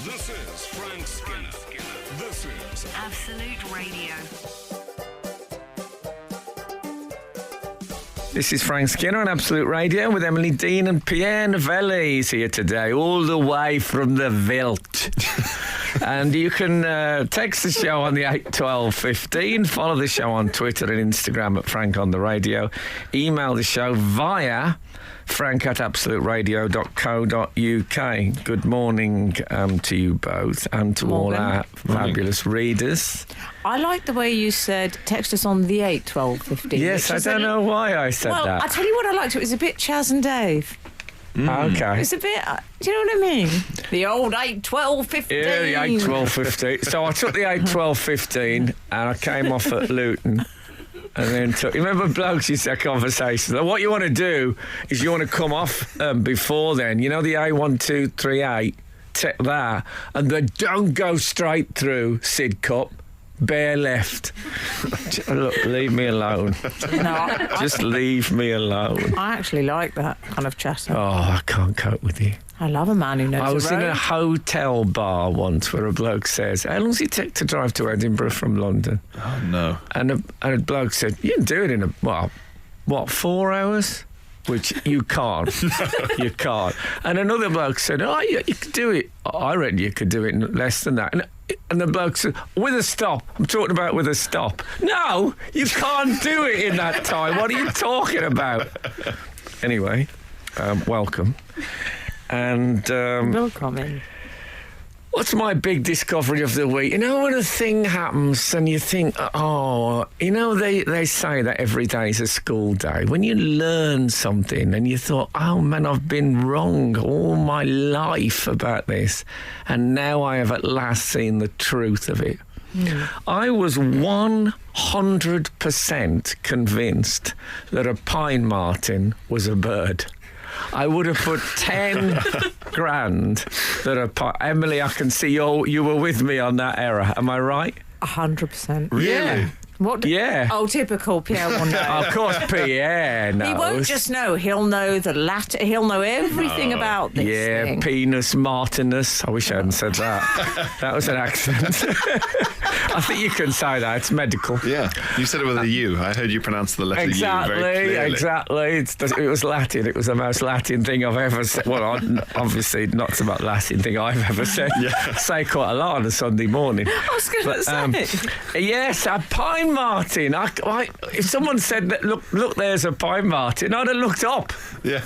This is Frank Skinner. This is Absolute Radio. This is Frank Skinner on Absolute Radio with Emily Dean and Pierre Novellie is here today, all the way from the Veldt. And you can text the show on the 81215, follow the show on Twitter and Instagram at Frank on the Radio, email the show via frank@absoluteradio.co.uk. Good morning to you both and to all our fabulous readers. I like the way you said text us on the 81215. Yes, I don't know why I said that. I tell you what I liked, it was a bit Chaz and Dave. Okay. It's a bit, do you know what I mean? The old 81215. Yeah, the 81215. So I took the 81215 and I came off at Luton. And then you remember blokes used to have conversations. Like, what you want to do is you want to come off before then. You know the A1238, take that, and then don't go straight through Sidcup, bare left. Look, leave me alone. No, Just leave me alone. I actually like that kind of chatter. Oh, I can't cope with you. I love a man who knows I was the in road. a hotel bar once where a bloke says, how long does it take to drive to Edinburgh from London? Oh, no. And a bloke said, you can do it in 4 hours? Which you can't. You can't. And another bloke said, oh, you could do it. I reckon you could do it in less than that. And the bloke said, with a stop. I'm talking about with a stop. No, you can't do it in that time. What are you talking about? Anyway, welcome. And Welcome in. what's my big discovery of the week? You know when a thing happens and you think, oh, you know, they say that every day is a school day. When you learn something and you thought, oh man, I've been wrong all my life about this, and now I have at last seen the truth of it. I was 100% convinced that a pine marten was a bird. I would have put 10 grand that Emily, I can see you were with me on that error. Am I right? 100%. Really? Yeah. What? Yeah. Oh, typical Pierre will know. Of course, Pierre knows. He won't just know. He'll know the Latin. He'll know everything about this thing. Penis martinus. I wish I hadn't said that. That was an accent. I think you can say that. It's medical. Yeah. You said it with a U. I heard you pronounce the letter U very clearly. Exactly. It was Latin. It was the most Latin thing I've ever said. Well, obviously not the most Latin thing I've ever said. Yeah. Say quite a lot on a Sunday morning. I was going to say. Yes, a pine marten. If someone said that, look, there's a pine marten, I'd have looked up. Yeah.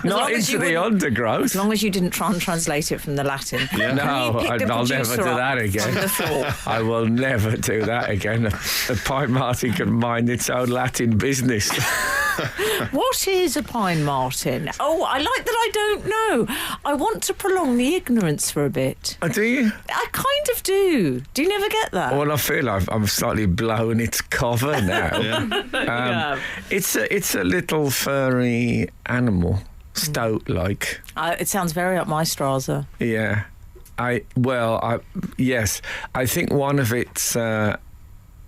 Not into the undergrowth. As long as you didn't try and translate it from the Latin. Yeah. No, Can you pick the I'll never producer do up that from again. the floor? I will never do that again. A pine marten can mind its own Latin business. What is a pine marten? Oh, I like that I don't know. I want to prolong the ignorance for a bit. Oh, do you? I kind of do. Do you never get that? Well, I feel I'm slightly blowing its cover now. Yeah. It's a little furry animal, stoat-like. It sounds very up my Strasser. Yeah. Yes. I think one of its...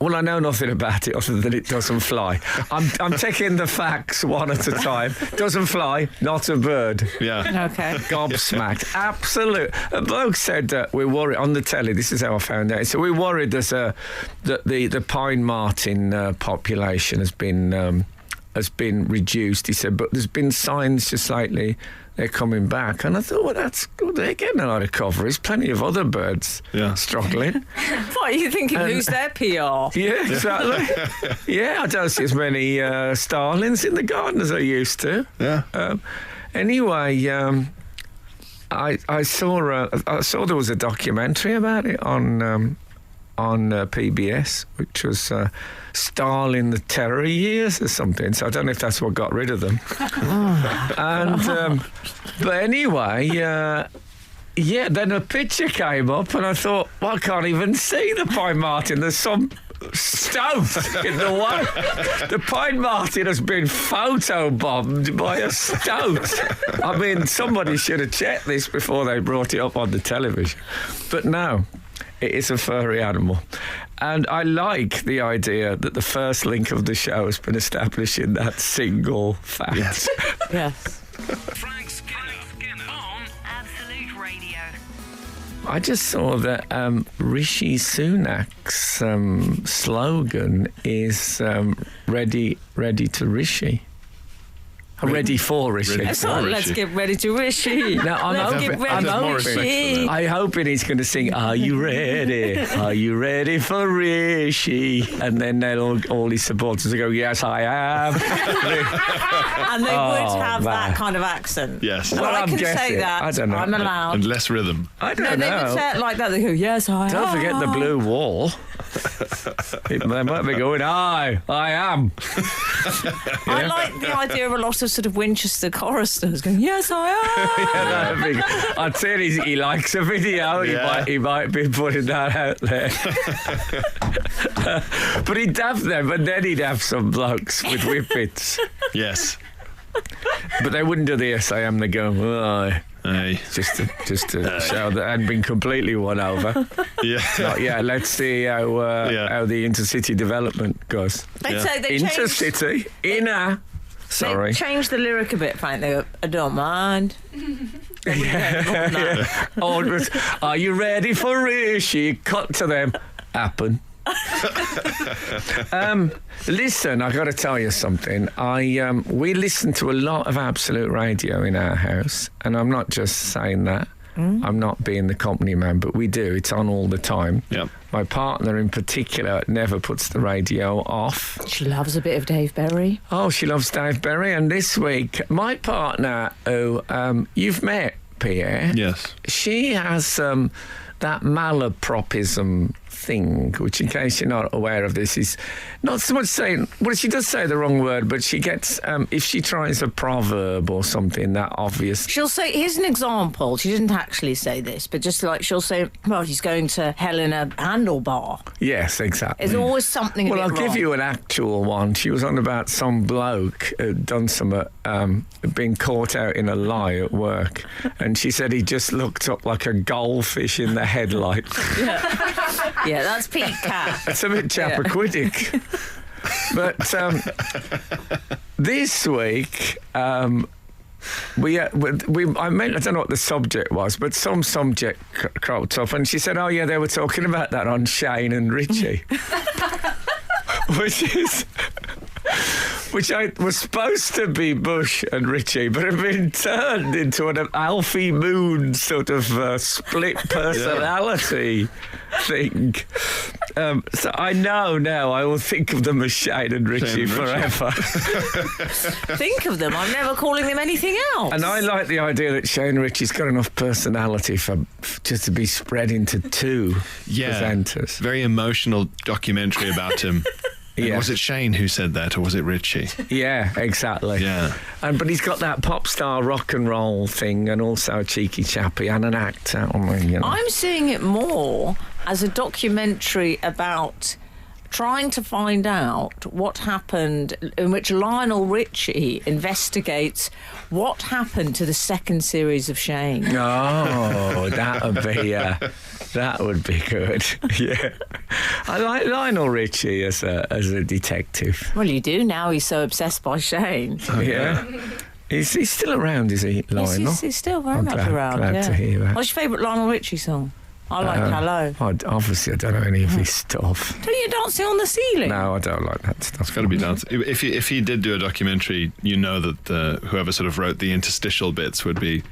I know nothing about it other than it doesn't fly. I'm taking the facts one at a time. Doesn't fly, not a bird. Yeah. Okay. Gobsmacked. Absolute. A bloke said that we're worried on the telly. This is how I found out. So we're worried that the pine marten population has been reduced. He said, but there's been signs just lately they're coming back. And I thought, well, that's good. They're getting a lot of cover. There's plenty of other birds struggling. What are you thinking? Who's their PR? Yeah, exactly. Yeah, I don't see as many starlings in the garden as I used to. Yeah. Anyway, I saw there was a documentary about it on PBS, which was Stalin the Terror Years or something. So I don't know if that's what got rid of them. But anyway, then a picture came up and I thought, well, I can't even see the pine marten. There's some stoat in the way. The pine marten has been photobombed by a stoat. I mean, somebody should have checked this before they brought it up on the television. But no. It is a furry animal. And I like the idea that the first link of the show has been establishing that single fact. Yes. Yes. Frank Skinner on Absolute Radio. I just saw that Rishi Sunak's slogan is ready to Rishi. Ready for Rishi. It's not, let's get ready to Rishi. No, let's get ready for Rishi. I'm hoping he's going to sing, "Are you ready? Are you ready for Rishi?" And then all his supporters will go, "Yes, I am." And they would have that kind of accent. Yes. Well, I I'm can guessing. say that. I don't know. I'm allowed. And less rhythm. I No, don't they would know. say it like that. They go, "Yes, I am." Don't forget the blue wall. They might be going, "I am." I like the idea of a lot of sort of Winchester choristers going, "Yes, I am." I'd say he likes a video. Yeah. He might be putting that out there. But he'd have them, and then he'd have some blokes with whippets. Yes. But they wouldn't do this. I am. They go, "Oh, Aye. just to show that I'd been completely won over." Yeah. Not yet. Let's see how the intercity development goes. They say they changed, Intercity, inner. Sorry. they changed the lyric a bit, frankly. They go, "I don't mind." Are you ready for Rishi? Cut to them. Happen. Listen, I got to tell you something. We listen to a lot of Absolute Radio in our house, and I'm not just saying that. I'm not being the company man, but we do. It's on all the time. Yep. My partner in particular never puts the radio off. She loves a bit of Dave Berry. Oh, she loves Dave Berry. And this week, my partner, who you've met, Pierre. Yes. She has that malapropism thing, which, in case you're not aware of this, is not so much saying, well, she does say the wrong word, but she gets, if she tries a proverb or something that obvious. She'll say, here's an example. She didn't actually say this, but just like she'll say, well, he's going to hell in a handlebar. Yes, exactly. There's always something Well, a I'll bit give wrong. you an actual one. She was on about some bloke who'd done some, been caught out in a lie at work, and she said he just looked up like a goldfish in the headlight. Yeah, that's Pete Cat. It's a bit Chappaquiddick. But this week, I don't know what the subject was, but some subject cropped up, and she said, "Oh yeah, they were talking about that on Shane and Richie," which was supposed to be Bush and Richie, but had been turned into an Alfie Moon sort of split personality thing. So I know now I will think of them as Shane and Richie forever. Think of them. I'm never calling them anything else. And I like the idea that Shane and Richie's got enough personality for just to be spread into two presenters. Very emotional documentary about him. And Yeah. was it Shane who said that, or was it Richie? Yeah, exactly. Yeah. But he's got that pop star rock and roll thing, and also a cheeky chappy and an actor. I'm seeing it more as a documentary about trying to find out what happened, in which Lionel Richie investigates what happened to the second series of Shane. Oh, that would be good. Yeah, I like Lionel Richie as a detective. Well, you do now. He's so obsessed by Shane. Yeah. Is he still around? Is he, Lionel? Yes, he's still very I'm much glad- around. glad yeah. to hear that. What's your favourite Lionel Richie song? I like Hello. Obviously, I don't know any of his stuff. Don't you dancing on the ceiling? No, I don't like that stuff. It's got to be done. If he did do a documentary, you know that whoever sort of wrote the interstitial bits would be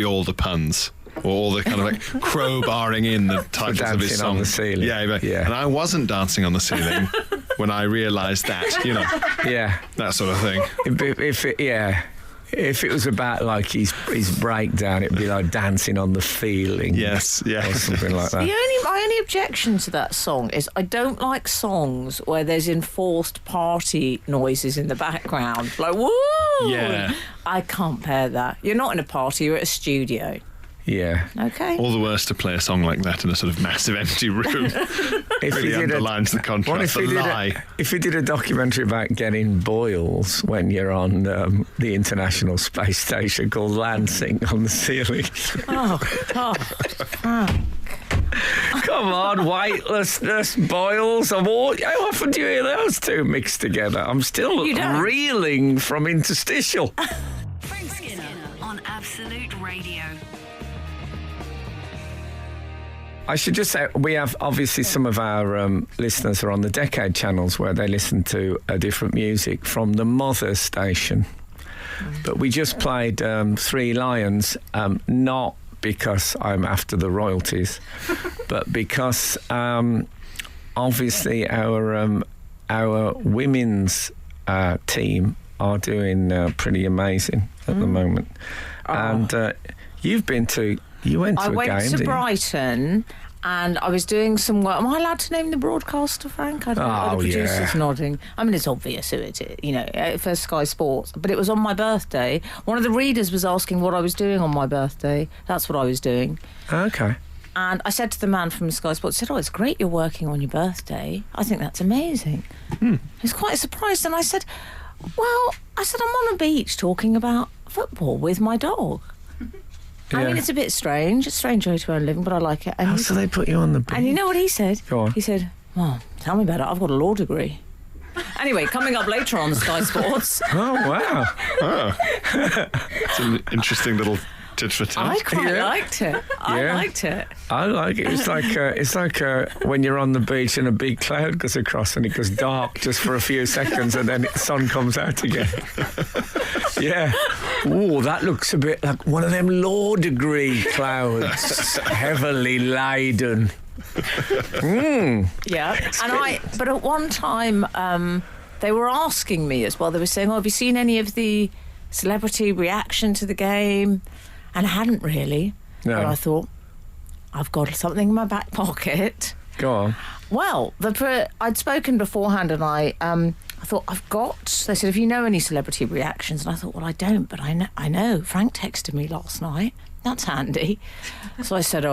all the puns. Or all the kind of like crowbarring in the titles of his Dancing on the songs. ceiling. Yeah. And I wasn't dancing on the ceiling when I realised that, Yeah. that sort of thing. If it was about like his breakdown, it'd be like dancing on the feeling. Yes, yeah. Or something like that. My only objection to that song is I don't like songs where there's enforced party noises in the background. Like, woo! Yeah. I can't bear that. You're not in a party, you're at a studio. Yeah. Okay. All the worse to play a song like that in a sort of massive empty room. If Really underlines the contrast. The lie. If you did a documentary about getting boils when you're on the International Space Station called Lancing on the Ceiling. Oh. Come on, weightlessness, boils. How often do you hear those two mixed together? I'm still You don't. reeling from interstitial. Frank Skinner on Absolute Radio. I should just say we have obviously some of our listeners are on the Decade channels where they listen to different music from the mother station. But we just played Three Lions, not because I'm after the royalties, but because obviously our women's team are doing pretty amazing at the moment. And you went to a game, I went to didn't you? Brighton and I was doing some work. Am I allowed to name the broadcaster, Frank? I don't know. The producer's nodding. I mean, it's obvious who it is, you know, for Sky Sports. But it was on my birthday. One of the readers was asking what I was doing on my birthday. That's what I was doing. Okay. And I said to the man from Sky Sports, I said, it's great you're working on your birthday. I think that's amazing. He was quite surprised. And I said, I'm on a beach talking about football with my dog. I mean, it's a bit strange. It's a strange way to earn a living, but I like it. And So they put you on the beach. and you know what he said? Go on. He said, well, tell me about it. I've got a law degree. Anyway, coming up later on Sky Sports. Oh, wow. It's an interesting little tit for tat. I quite liked it. I liked it. I like it. It's like when you're on the beach and a big cloud goes across and it goes dark just for a few seconds and then the sun comes out again. Yeah. Ooh, that looks a bit like one of them law degree clouds, heavily laden. Yeah. But at one time, they were asking me as well. They were saying, have you seen any of the celebrity reaction to the game? And I hadn't really. No. But I thought, I've got something in my back pocket. Go on. Well, I'd spoken beforehand and I thought, they said, have you know any celebrity reactions? And I thought, well, I don't, but I know. Frank texted me last night. That's handy. So I said,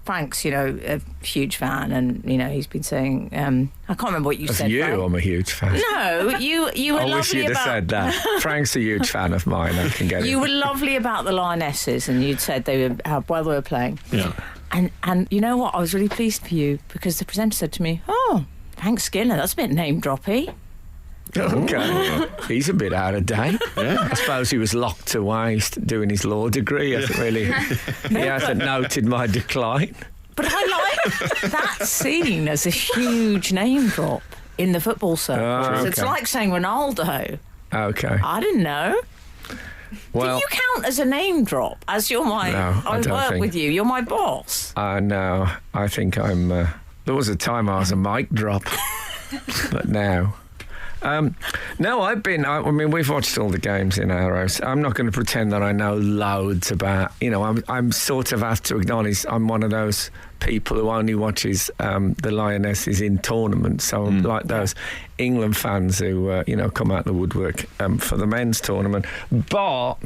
Frank's, a huge fan, and he's been saying, I can't remember what you said. Frank. I'm a huge fan. No, you were I lovely wish you'd about. have said that. Frank's a huge fan of mine. I can get it. You were lovely about the Lionesses, and you'd said how well they were playing. Yeah. And you know what? I was really pleased for you because the presenter said to me, "Oh, Frank Skinner, that's a bit name droppy." Okay. He's a bit out of date. Yeah. I suppose he was locked away doing his law degree. He hasn't noted my decline. But I like that scene as a huge name drop in the football circles. Oh, okay. It's like saying Ronaldo. Okay. I didn't know. Well, Do you count as a name drop? As you're my... No, I don't work think. with you. You're my boss. no, I think I'm... there was a time I was a mic drop, but now... no, I mean, we've watched all the games in our house. I'm not going to pretend that I know loads about... I'm sort of have to acknowledge I'm one of those people who only watches the Lionesses in tournaments. So I'm like those England fans who, come out the woodwork for the men's tournament. But...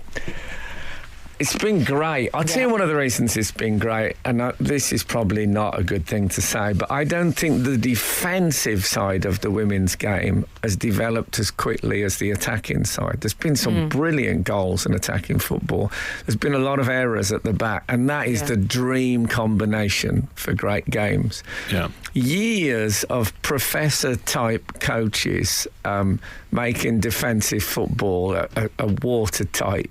it's been great. I'll tell you one of the reasons it's been great, and this is probably not a good thing to say, but I don't think the defensive side of the women's game has developed as quickly as the attacking side. There's been some brilliant goals in attacking football. There's been a lot of errors at the back, and that is the dream combination for great games. Yeah. Years of professor-type coaches making defensive football a watertight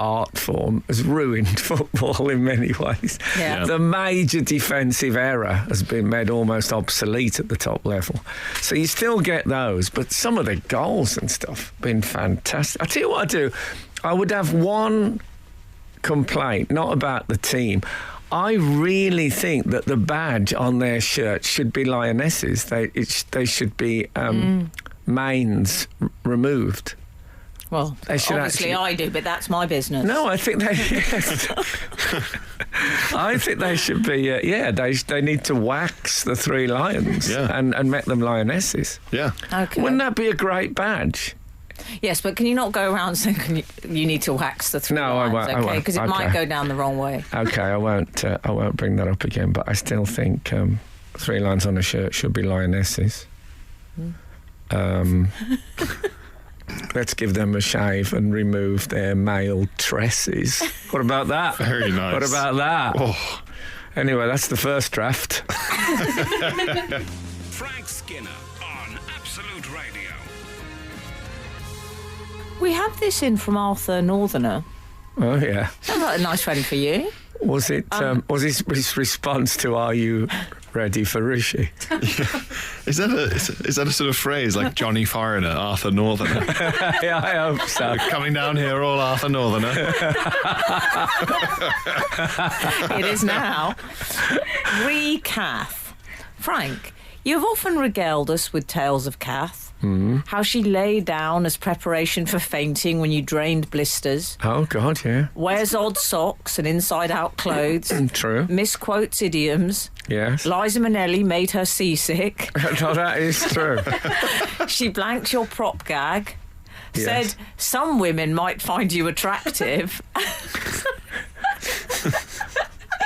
art form has ruined football in many ways. Yeah. The major defensive error has been made almost obsolete at the top level. So you still get those, but some of the goals and stuff have been fantastic. I tell you what I do. I would have one complaint, not about the team. I really think that the badge on their shirt should be Lionesses. They should be mains removed. Well, They should obviously actually- I do, but that's my business. No, I think they. I think they should be. They need to wax the three lions and make them lionesses. Yeah. Okay. Wouldn't that be a great badge? Yes, but can you not go around saying you need to wax the three No, I lines, won't, I okay? won't. Because it might Okay. go down the wrong way. Okay, I won't. I won't bring that up again. But I still think three lines on a shirt should be lionesses. Let's give them a shave and remove their male tresses. What about that? Very nice. What about that? Oh. Anyway, that's the first draft. Frank Skinner on Absolute Radio. We have this in from Arthur Northerner. Oh, yeah. Sounds like a nice friend for you. Was it? Was his response to "Are you ready for Rishi"? Is that a sort of phrase like Johnny Foreigner, Arthur Northerner? Yeah, I hope so. Coming down here, all Arthur Northerner. It is now. Re-Kath. Frank, you have often regaled us with tales of Kath. How she lay down as preparation for fainting when you drained blisters. Oh God, yeah. Wears odd socks and inside-out clothes. True. Misquotes idioms. Yes. Liza Minnelli made her seasick. No, that is true. She blanked your prop gag. Yes. Said some women might find you attractive.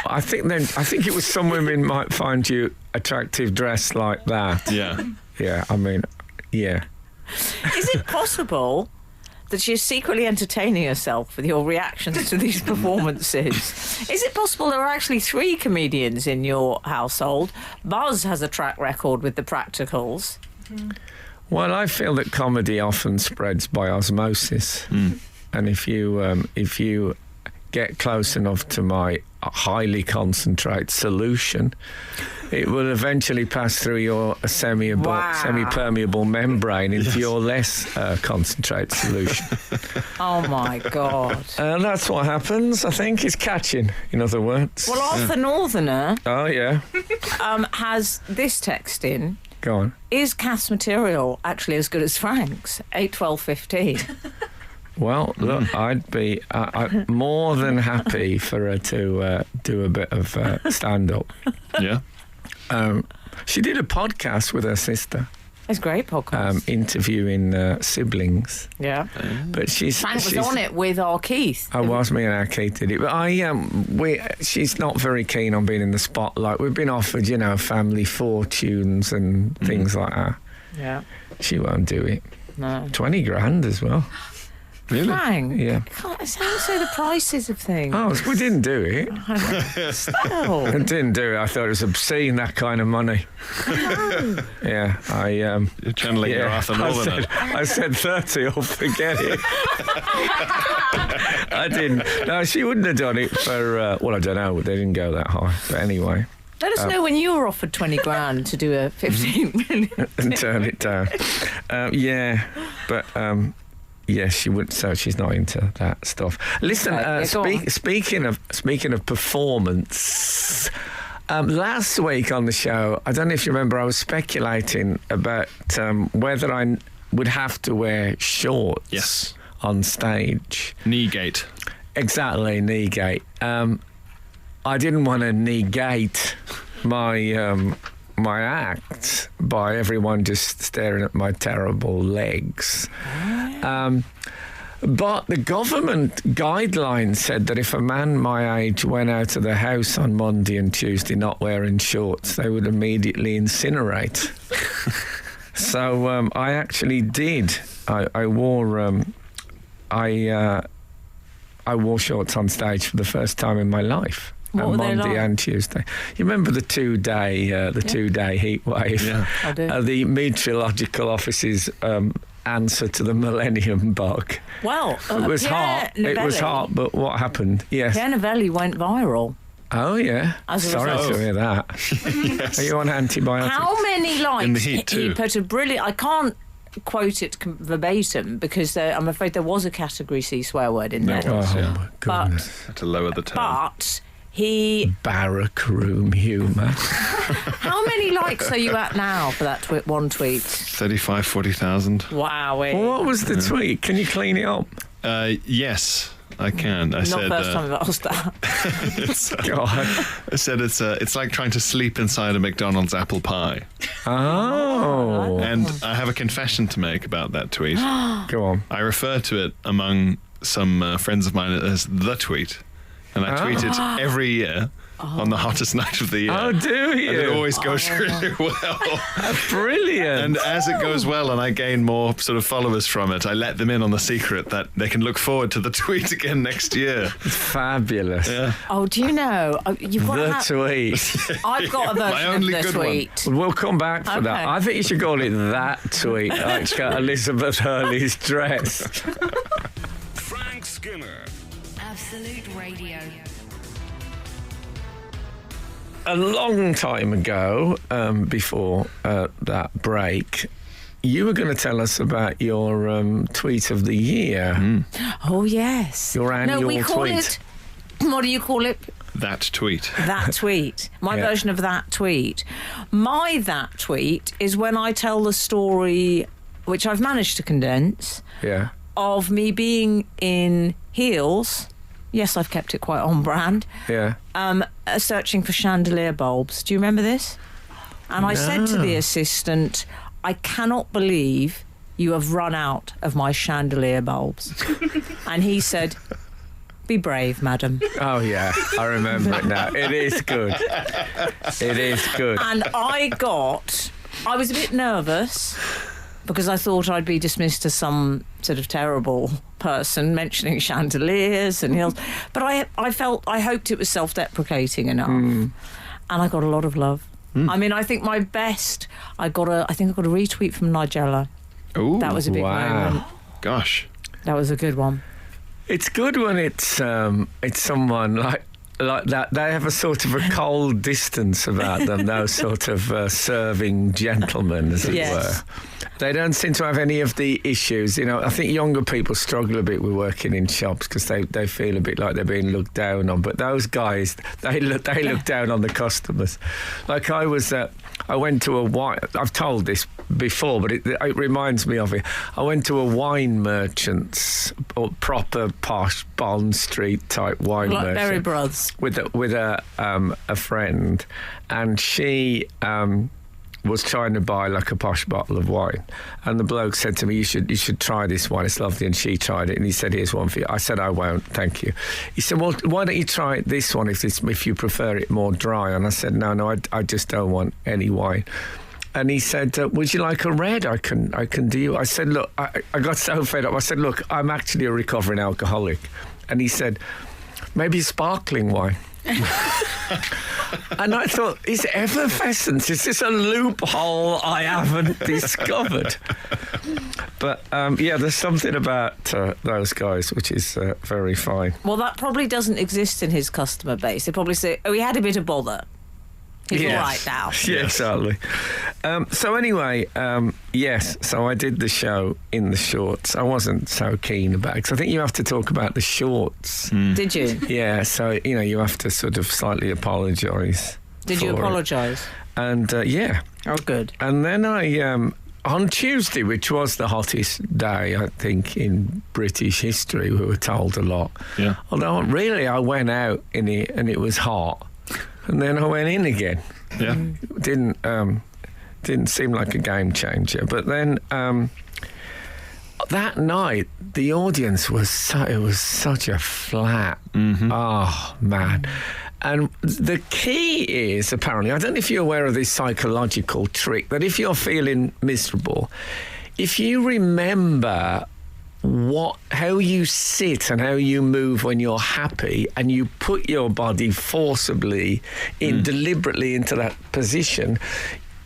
I think it was some women might find you attractive dressed like that. Yeah. Yeah, I mean, yeah. Is it possible that she's secretly entertaining herself with your reactions to these performances? Is it possible there are actually 3 comedians in your household? Buzz has a track record with the practicals. Well, I feel that comedy often spreads by osmosis, and if you get close enough to my highly concentrate solution, it will eventually pass through your semi-permeable membrane into your less concentrate solution. Oh my God. And that's what happens, I think, is catching, in other words. Well, Arthur Northerner Oh, yeah. has this text in. Go on. Is Kath's material actually as good as Frank's? 8-12-15. Well, look, I'd be more than happy for her to do a bit of stand-up. Yeah. She did a podcast with her sister, It's a great podcast. interviewing siblings. Yeah. But Frank was on it with our Keith. I was, me and our Keith did it. But she's not very keen on being in the spotlight. We've been offered, family fortunes and things like that. Yeah. She won't do it. No. 20 grand as well. Really? Frank. Yeah. God, it sounds so the prices of things. Oh, we didn't do it. Still. I didn't do it. I thought it was obscene, that kind of money. Yeah, You're channeling your Arthur Northerner. I said 30 or forget it. I didn't. No, she wouldn't have done it for, I don't know. They didn't go that high. But anyway. Let us know when you were offered 20 grand to do a 15 million. And turn it down. Yeah, but... yeah, she would. So she's not into that stuff. Listen, speaking of performance, last week on the show, I don't know if you remember, I was speculating about whether I would have to wear shorts on stage. Knee gate. Exactly, knee gate. I didn't want to negate my act by everyone just staring at my terrible legs. But the government guidelines said that if a man my age went out of the house on Monday and Tuesday not wearing shorts, they would immediately incinerate. So I actually did. I wore shorts on stage for the first time in my life. What were they Monday like? and Tuesday. You remember the two-day heat wave? Yeah. I do. The meteorological office's answer to the millennium bug. Well, It was hot. It was hot, but what happened? Yes. Pierre Novellie went viral. Oh, yeah. As a Sorry result. to hear that. Are you on antibiotics? How many likes? In the heat He too. put a brilliant... I can't quote it verbatim because I'm afraid there was a Category C swear word in there. Oh, Yeah. my goodness. Had to lower the tone. But he... Barrack room humour. How many likes are you at now for that one tweet? 35, 40,000. Wow. Well, what was the tweet? Can you clean it up? Yes, I can. I Not said. first time I've asked that. God. I said it's like trying to sleep inside a McDonald's apple pie. Oh. And I have a confession to make about that tweet. Go on. I refer to it among some friends of mine as the tweet. And I tweet it every year on the hottest night of the year. Oh, do you? And it always goes really well. Brilliant. And as it goes well and I gain more sort of followers from it, I let them in on the secret that they can look forward to the tweet again next year. Fabulous. Yeah. Oh, do you know? You've got The tweet. I've got a My version only of the good one. tweet. We'll come back for that. Okay. I think you should call it that tweet, like Elizabeth Hurley's dress. Frank Skinner. Absolute Radio. a long time ago, before that break, you were going to tell us about your tweet of the year. Oh, yes. Your annual No, we call tweet. it... What do you call it? That tweet. That tweet. My Yeah. version of that tweet. My that tweet is when I tell the story, which I've managed to condense, Yeah. of me being in heels. Yes, I've kept it quite on brand. Yeah. Searching for chandelier bulbs. Do you remember this? And I said to the assistant, I cannot believe you have run out of my chandelier bulbs. And he said, be brave, madam. Oh, yeah. I remember it now. It is good. It is good. And I was a bit nervous because I thought I'd be dismissed as some sort of terrible person mentioning chandeliers and hills. But I hoped it was self-deprecating enough. And I got a lot of love. I mean, I think my best, I think I got a retweet from Nigella. Ooh, That was a big moment. gosh. That was a good one. It's good when it's someone like that. They have a sort of a cold distance about them. Those sort of serving gentlemen, as it Yes. were. They don't seem to have any of the issues. You know, I think younger people struggle a bit with working in shops because they feel a bit like they're being looked down on. But those guys, they look down on the customers. Like I went to a wine. I've told this before, but it reminds me of it. I went to a wine merchant's, or proper posh Bond Street type wine Blackberry merchant Brothers. with a friend, and she was trying to buy like a posh bottle of wine, and the bloke said to me, you should try this wine, it's lovely. And she tried it, and he said, here's one for you. I said, I won't, thank you. He said, well, why don't you try this one if you prefer it more dry? And I said, no, I just don't want any wine. And he said, would you like a red? I can do you. I said, look, I got so fed up. I said, look, I'm actually a recovering alcoholic. And he said, maybe sparkling wine. And I thought, is effervescence, is this a loophole I haven't discovered? But yeah, there's something about those guys which is very fine. Well, that probably doesn't exist in his customer base. They probably say, oh, he had a bit of bother. He's Yes. all right now. Yeah, exactly. So anyway, yes, so I did the show in the shorts. I wasn't so keen about it, because I think you have to talk about the shorts. Did you? Yeah, so, you have to sort of slightly apologise. Did you for it. apologise? And, yeah. Oh, good. And then on Tuesday, which was the hottest day, I think, in British history, we were told a lot. Yeah. Although, really, I went out in it and it was hot. And then I went in again. Yeah. Didn't seem like a game changer. But then that night, the audience was such a flat. Oh, man. And the key is, apparently, I don't know if you're aware of this psychological trick, that if you're feeling miserable, if you remember how you sit and how you move when you're happy, and you put your body forcibly deliberately into that position,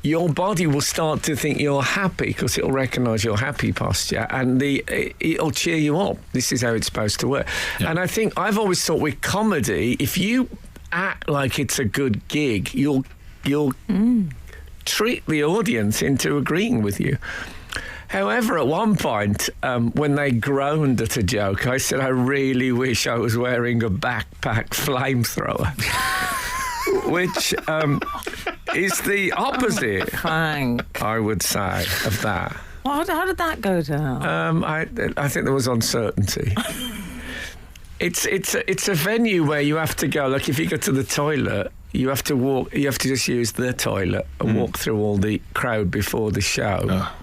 your body will start to think you're happy because it'll recognise your happy posture, and it'll cheer you up. This is how it's supposed to work. Yeah. And I think I've always thought with comedy, if you act like it's a good gig, you'll trick the audience into agreeing with you. However, at one point, when they groaned at a joke, I said, I really wish I was wearing a backpack flamethrower. Which is the opposite, Frank. I would say, of that. Well, how did that go down? I think there was uncertainty. It's a venue where you have to go. Like if you go to the toilet, you have to walk. You have to just use the toilet and walk through all the crowd before the show. Oh.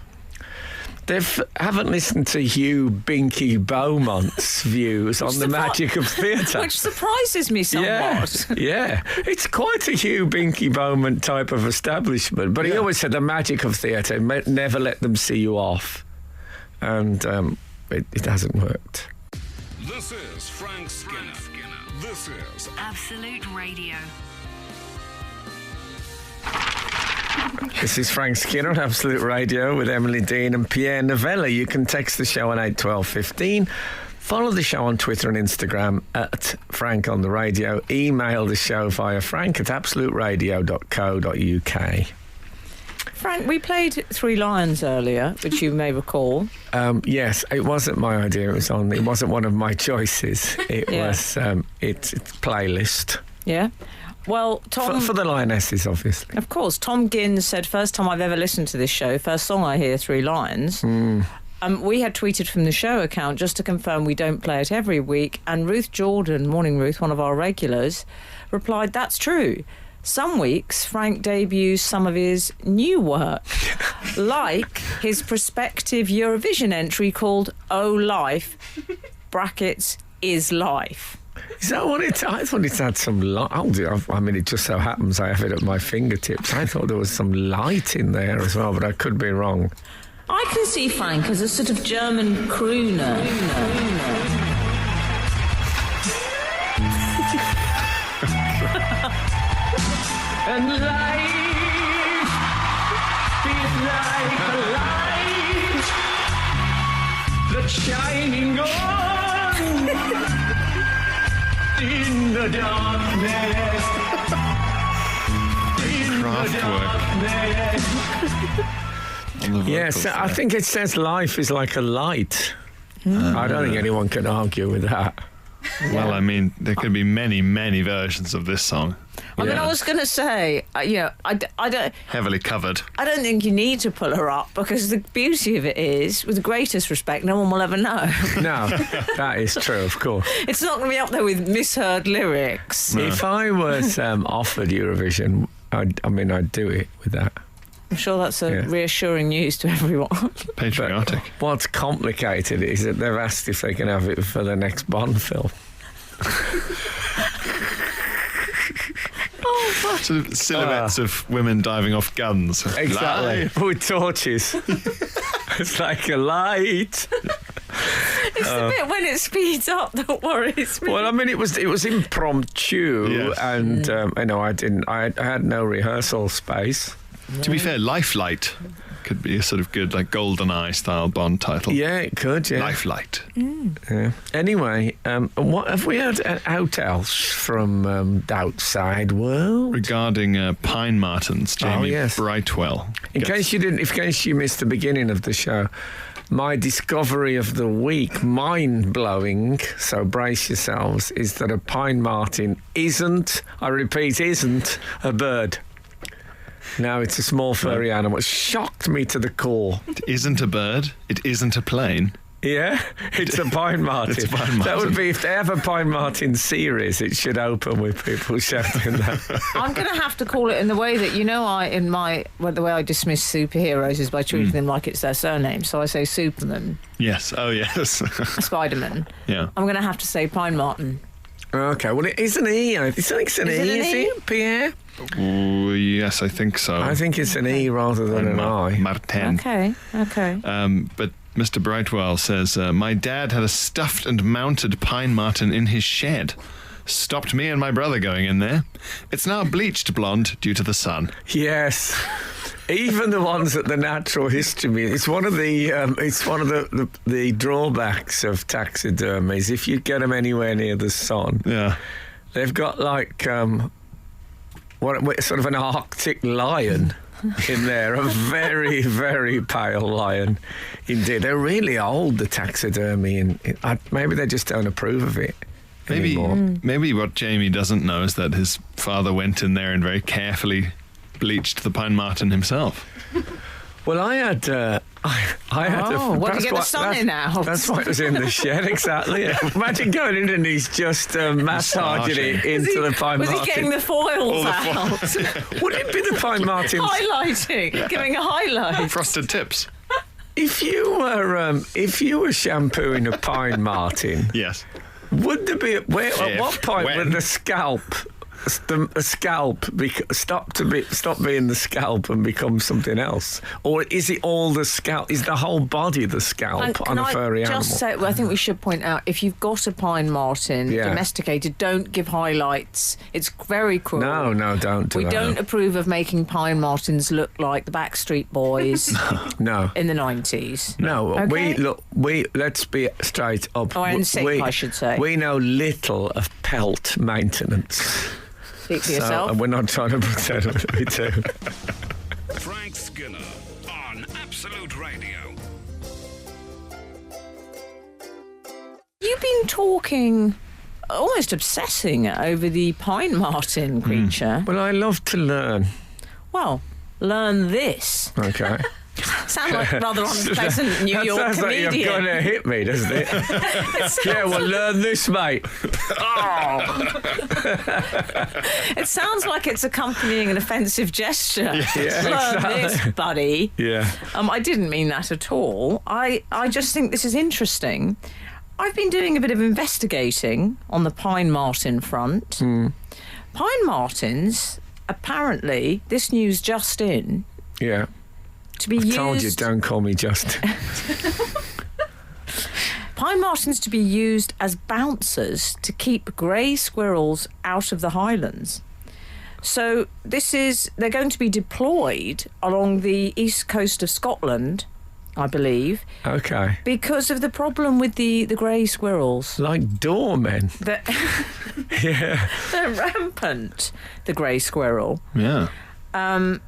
They haven't listened to Hugh Binky Beaumont's views on the magic of theatre. Which surprises me somewhat. Yeah. It's quite a Hugh Binky Beaumont type of establishment. But he always said the magic of theatre, never let them see you off. And it hasn't worked. This is Frank Skinner. This is Absolute Radio. This is Frank Skinner on Absolute Radio with Emily Dean and Pierre Novellie. You can text the show on 81215. Follow the show on Twitter and Instagram at Frank on the radio. Email the show via frank@absoluteradio.co.uk. Frank, we played Three Lions earlier, which you may recall. Yes, it wasn't my idea. It wasn't one of my choices. It Yeah. was it's playlist. Yeah. Well, Tom... For the Lionesses, obviously. Of course. Tom Ginn said, first time I've ever listened to this show, first song I hear, Three Lions. We had tweeted from the show account just to confirm we don't play it every week, and Ruth Jordan, Morning Ruth, one of our regulars, replied, that's true. Some weeks, Frank debuts some of his new work, like his prospective Eurovision entry called Oh Life, brackets, is life. Is that what it's? I thought it had some light. I mean, it just so happens I have it at my fingertips. I thought there was some light in there as well, but I could be wrong. I can see Frank as a sort of German crooner. And life is like a light that's shining on in the darkness. Yes, I think it says life is like a light. I don't think anyone can argue with that. Well, I mean, there could be many, many versions of this song. I mean, I was going to say, I don't... Heavily covered. I don't think you need to pull her up, because the beauty of it is, with the greatest respect, no one will ever know. No, that is true, of course. It's not going to be up there with misheard lyrics. No. If I was offered Eurovision, I'd do it with that. I'm sure that's reassuring news to everyone. Patriotic. But what's complicated is that they've asked if they can have it for the next Bond film. Sort of silhouettes of women diving off guns. Exactly. With torches. It's like a light. It's the bit when it speeds up that worries me. Well, I mean, it was impromptu, Yes. and I had no rehearsal space. To be fair, Lifelight could be a sort of good, like, GoldenEye style Bond title. Yeah, it could. Yeah. Lifelight. Yeah. Anyway, what have we had out else from the outside world? Regarding Pine Martens, Jamie yes. Brightwell. In case you missed the beginning of the show, my discovery of the week, mind-blowing, so brace yourselves, is that a pine marten isn't a bird. No, it's a small furry animal. It shocked me to the core. It isn't a bird. It isn't a plane. Yeah, it's a pine marten. It's a pine marten. That would be, if they have a pine marten series, it should open with people shouting that. I'm going to have to call it in the way that, the way I dismiss superheroes is by treating them like it's their surname. So I say Superman, Yes. Oh, yes. Spider-Man. Yeah. I'm going to have to say Pine Marten. Okay, well, it is an E. I think it's an E, is it, Pierre? Oh, yes, I think so. I think it's an E rather than an I. Martin. Okay. But Mr. Brightwell says, my dad had a stuffed and mounted pine marten in his shed. Stopped me and my brother going in there. It's now bleached blonde due to the sun. Yes. Even the ones at the Natural History Museum. It's one of the drawbacks of taxidermy is if you get them anywhere near the sun. Yeah. They've got like sort of an Arctic lion in there, a very, very pale lion. Indeed, they're really old, the taxidermy, and maybe they just don't approve of it anymore. Maybe what Jamie doesn't know is that his father went in there and very carefully bleached the pine marten himself. Well, I had to. Well, you get the sun in now. That's why it was in the shed, exactly. Imagine going in and he's just massaging it into the pine marten. Was he getting the foils out? Would it be the pine marten? Highlighting, giving a highlight. Frosted tips. If you were shampooing a pine marten, Yes. would there be at what point would the scalp a scalp stop being the scalp and become something else, or is it all the scalp? Is the whole body the scalp on a furry animal? Just say, well, I think we should point out, if you've got a pine marten domesticated, don't give highlights. It's very cruel. No, don't do We that. don't approve of making pine martens look like the Backstreet Boys No. in the 90s. No, Okay? let's be straight up. Oh, and sick, I should say. We know little of pelt maintenance. Speak for yourself. And we're not trying to pretend we do. Frank Skinner on Absolute Radio. You've been talking, almost obsessing over the pine marten creature. Well, I love to learn. Well, learn this. Okay. Sound like a rather unpleasant New York That sounds comedian. like you're going to hit me, doesn't it? Yeah, well, learn this, mate. It sounds like it's accompanying an offensive gesture. Yeah, Learn exactly. this, buddy. Yeah. I didn't mean that at all. I just think this is interesting. I've been doing a bit of investigating on the pine marten front. Pine martens, apparently, this news just in, Yeah. to be I used... told you, don't call me Justin. Pine martens to be used as bouncers to keep grey squirrels out of the Highlands. So they're going to be deployed along the east coast of Scotland, I believe, Okay. because of the problem with the grey squirrels. Like doormen. They're, Yeah. they're rampant, the grey squirrel. Yeah. And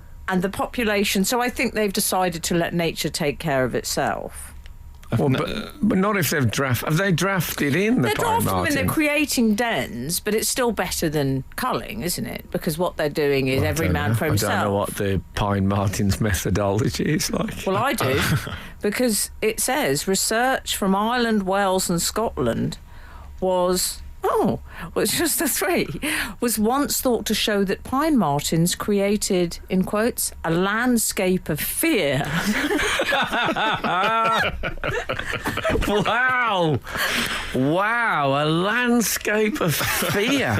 the population, so I think they've decided to let nature take care of itself. Well, but not if they've drafted. Have they drafted in the They're pine drafting them and marten? they're creating dens, but it's still better than culling, isn't it? Because what they're doing is every man for himself. I don't know what the pine marten's methodology is like. Well, I do, because it says research from Ireland, Wales and Scotland it's just the three, was once thought to show that pine martens created, in quotes, a landscape of fear. Wow, a landscape of fear.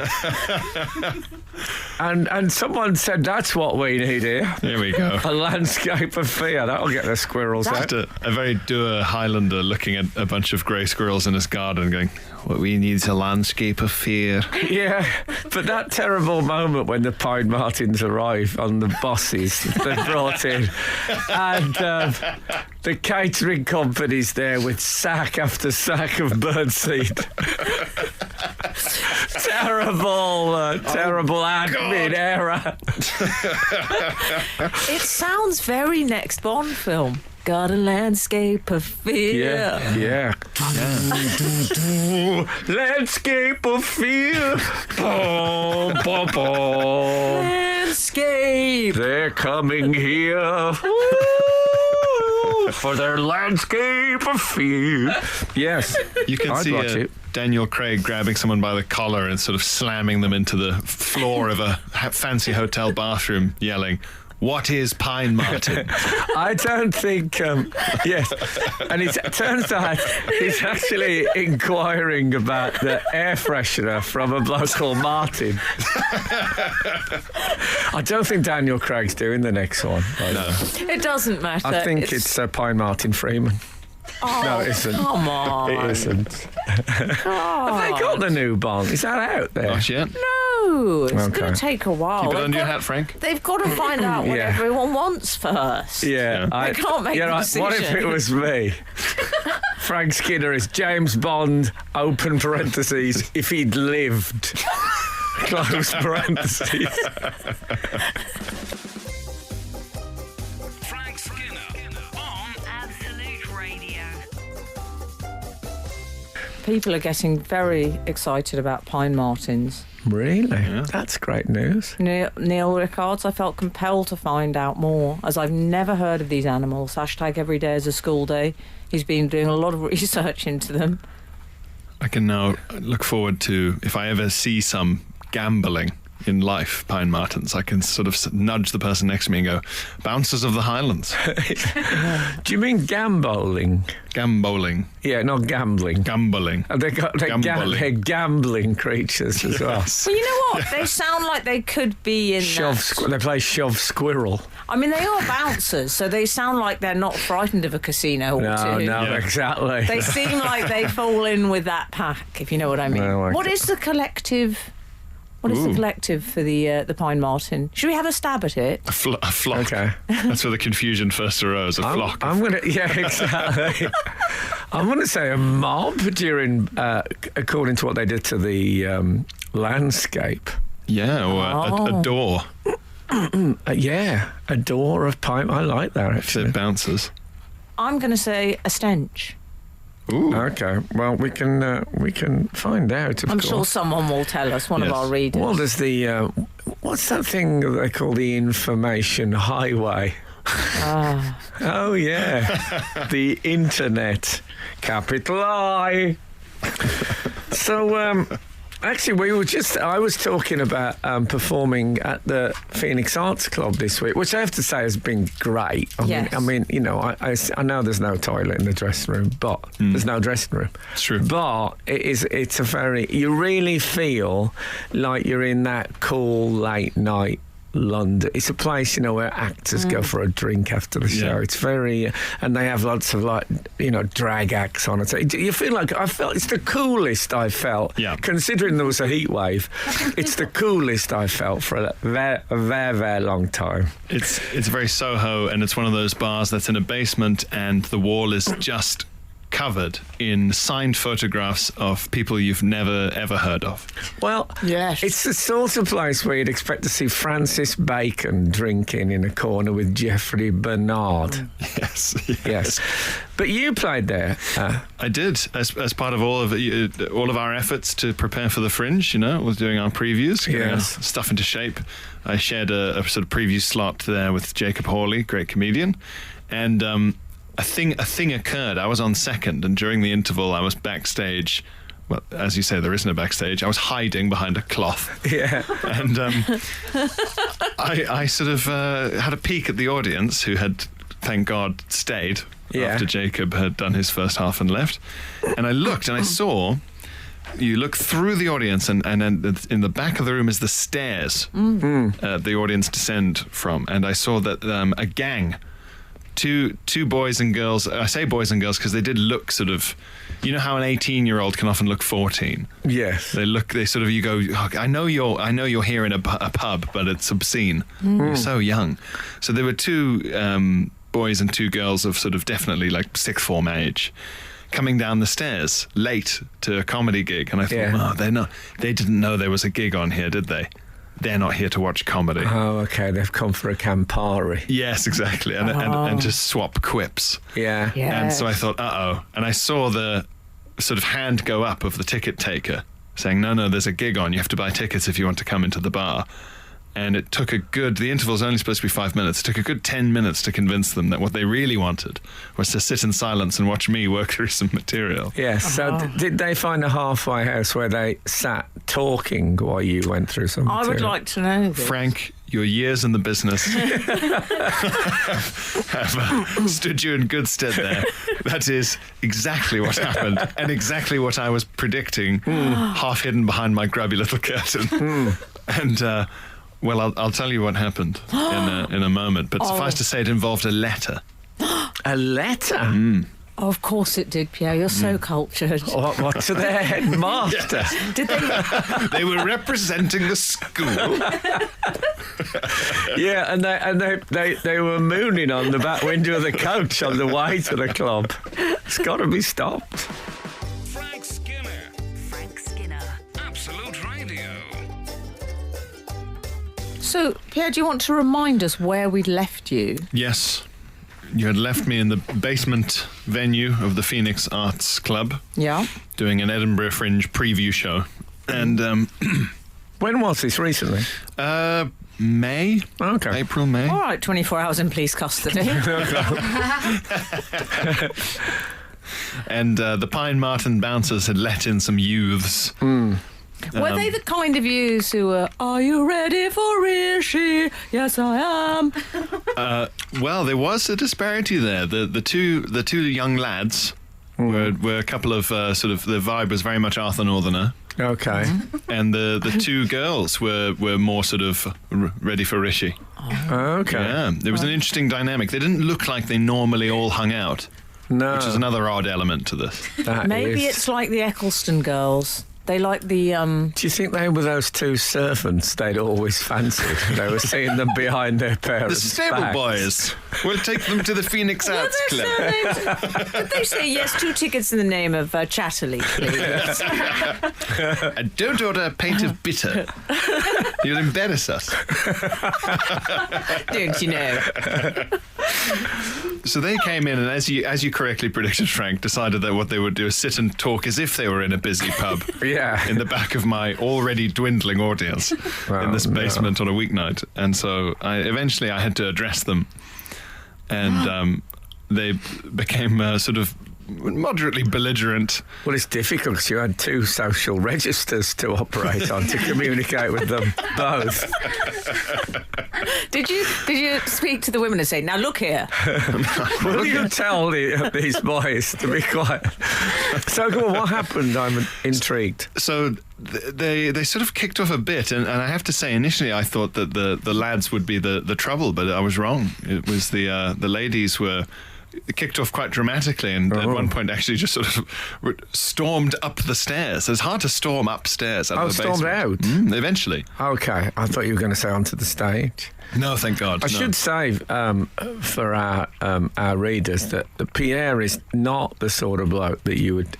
and someone said that's what we need here. There we go. A landscape of fear. That'll get the squirrels out. Just a very dour Highlander looking at a bunch of grey squirrels in his garden going, what we need is a landscape of fear. Yeah, but that terrible moment when the pine martens arrive on the buses they're brought in, and the catering company's there with sack after sack of birdseed. Terrible admin error. It sounds very next Bond film. Got a landscape of fear. Yeah. Landscape of fear. Boom, boom, boom. Landscape. They're coming here for their landscape of fear. Yes, You can I'd see watch it. Daniel Craig grabbing someone by the collar and sort of slamming them into the floor of a fancy hotel bathroom, yelling, "What is pine marten?" I don't think. Yes, and it turns out he's actually inquiring about the air freshener from a bloke called Martin. I don't think Daniel Craig's doing the next one. No. It doesn't matter. I think it's Pine Martin Freeman. Oh, No, it isn't. come on. It isn't. Have they got the new Bond? Is that out there? Not yet. No, it's Okay. going to take a while. Keep it They've under your got- hat, Frank. They've got to find out what Yeah. everyone wants first. Yeah, They can't make the What if decision. it was me? Frank Skinner is James Bond, open parentheses, if he'd lived, close parentheses. Frank Skinner on Absolute Radio. People are getting very excited about pine martens. Really? That's great news. Neil Rickards, I felt compelled to find out more, as I've never heard of these animals. Hashtag every day is a school day. He's been doing a lot of research into them. I can now look forward to, if I ever see some gambling in life, Pine Martens. I can sort of nudge the person next to me and go, bouncers of the Highlands. Do you mean gamboling? Gamboling. Yeah, not gambling. Gambling. They're gambling creatures as well. Well, you know what? They sound like they could be in They play shove squirrel. I mean, they are bouncers, so they sound like they're not frightened of a casino or two. No, exactly. They seem like they fall in with that pack, if you know what I mean. No, What is the collective? What is the collective for the Pine Marten? Should we have a stab at it? A flock. Okay. That's where the confusion first arose. A flock. I'm gonna. Yeah, exactly. I'm gonna say a mob during, according to what they did to the landscape. Yeah, or a door. Yeah, a door of pipe. I like that If actually. it bounces. I'm going to say a stench. Ooh. Okay, well we can find out. Of I'm course. sure someone will tell us, one of Yes. our readers. Well, there's the what's that thing that they call the information highway? Oh yeah, the internet, capital I. So actually, I was talking about performing at the Phoenix Arts Club this week, which I have to say has been great. I mean, you know, I know there's no toilet in the dressing room, but there's no dressing room. It's true. But it's a very, you really feel like you're in that cool late night London. It's a place, you know, where actors go for a drink after the show. Yeah. It's very, and they have lots of, like, you know, drag acts on it. So you feel like, I felt it's the coolest I felt. Yeah. Considering there was a heat wave, it's the coolest I felt for a very, very long time. It's very Soho, and it's one of those bars that's in a basement, and the wall is just covered in signed photographs of people you've never ever heard of. Well, Yes. it's the sort of place where you'd expect to see Francis Bacon drinking in a corner with Geoffrey Bernard. Yes. Yes. But you played there. I did, as part of all of our efforts to prepare for the Fringe. You know, was doing our previews, getting our Yes. stuff into shape. I shared a sort of preview slot there with Jacob Hawley, great comedian, and a thing occurred. I was on second, and during the interval, I was backstage. Well, as you say, there is no backstage. I was hiding behind a cloth. Yeah. And I sort of had a peek at the audience, who had, thank God, stayed after Jacob had done his first half and left. And I looked, and I saw, you look through the audience, and in the back of the room is the stairs the audience descend from. And I saw that a gang, two boys and girls. I say boys and girls because they did look sort of, you know how an 18-year-old can often look 14. Yes. They sort of, you go, oh, I know you're here in a pub, but it's obscene. You're so young. So there were two boys and two girls of sort of definitely like sixth form age, coming down the stairs late to a comedy gig, and I thought, they didn't know there was a gig on here, did they? They're not here to watch comedy. Oh, okay. They've come for a Campari. Yes, exactly, and to swap quips. Yeah. And so I thought, uh-oh. And I saw the sort of hand go up of the ticket taker saying, no, there's a gig on. You have to buy tickets if you want to come into the bar. And it took the interval's only supposed to be 5 minutes. It took a good 10 minutes to convince them that what they really wanted was to sit in silence and watch me work through some material. Yes. So did they find a halfway house where they sat talking while you went through some material? I would like to know this. Frank, your years in the business have stood you in good stead there. That is exactly what happened, and exactly what I was predicting, half hidden behind my grubby little curtain. And well, I'll tell you what happened in a moment, but suffice to say, it involved a letter. A letter? Oh, of course it did, Pierre. You're so cultured. What to their headmaster? Did they? They were representing the school. Yeah, and they were mooning on the back window of the coach on the way to the club. It's got to be stopped. Frank Skinner. Frank Skinner. Absolute Radio. So, Pierre, do you want to remind us where we'd left you? Yes. You had left me in the basement venue of the Phoenix Arts Club, Yeah. doing an Edinburgh Fringe preview show. And When was this? Recently? May? Okay. April, May. All right, 24 hours in police custody. And the Pine Marten bouncers had let in some youths Were they the kind of youths who were, are you ready for Rishi? Yes, I am. Well, there was a disparity there. The two young lads were a couple of sort of, the vibe was very much Arthur Northerner. Okay. And the two girls were more sort of ready for Rishi. Okay. Yeah, there was an interesting dynamic. They didn't look like they normally all hung out, No. which is another odd element to this. That Maybe is- it's like the Eccleston girls. They like the... Do you think they were those two servants they'd always fancied? They were seeing them behind their The parents' stable backs. boys. We'll take them to the Phoenix Were Arts their Club. surnames- Did they say, yes, 2 tickets in the name of Chatterley, please? And don't order a pint of bitter. You'll embarrass us. Don't you know? So they came in, and as you correctly predicted, Frank, decided that what they would do is sit and talk as if they were in a busy pub. Yeah. In the back of my already dwindling audience in this basement on a weeknight. And so eventually I had to address them. And they became sort of moderately belligerent. Well, it's difficult because you had 2 social registers to operate on to communicate with them both. Did you speak to the women and say, now look here? Will you tell these boys to be quiet? So, go on, what happened? I'm intrigued. So they sort of kicked off a bit, and I have to say, initially I thought that the lads would be the trouble, but I was wrong. It was the ladies were kicked off quite dramatically, and at one point actually just sort of stormed up the stairs. It's hard to storm upstairs out of the basement. Stormed out? Eventually. Okay, I thought you were going to say onto the stage. No, thank God. I should say for our readers that Pierre is not the sort of bloke that you would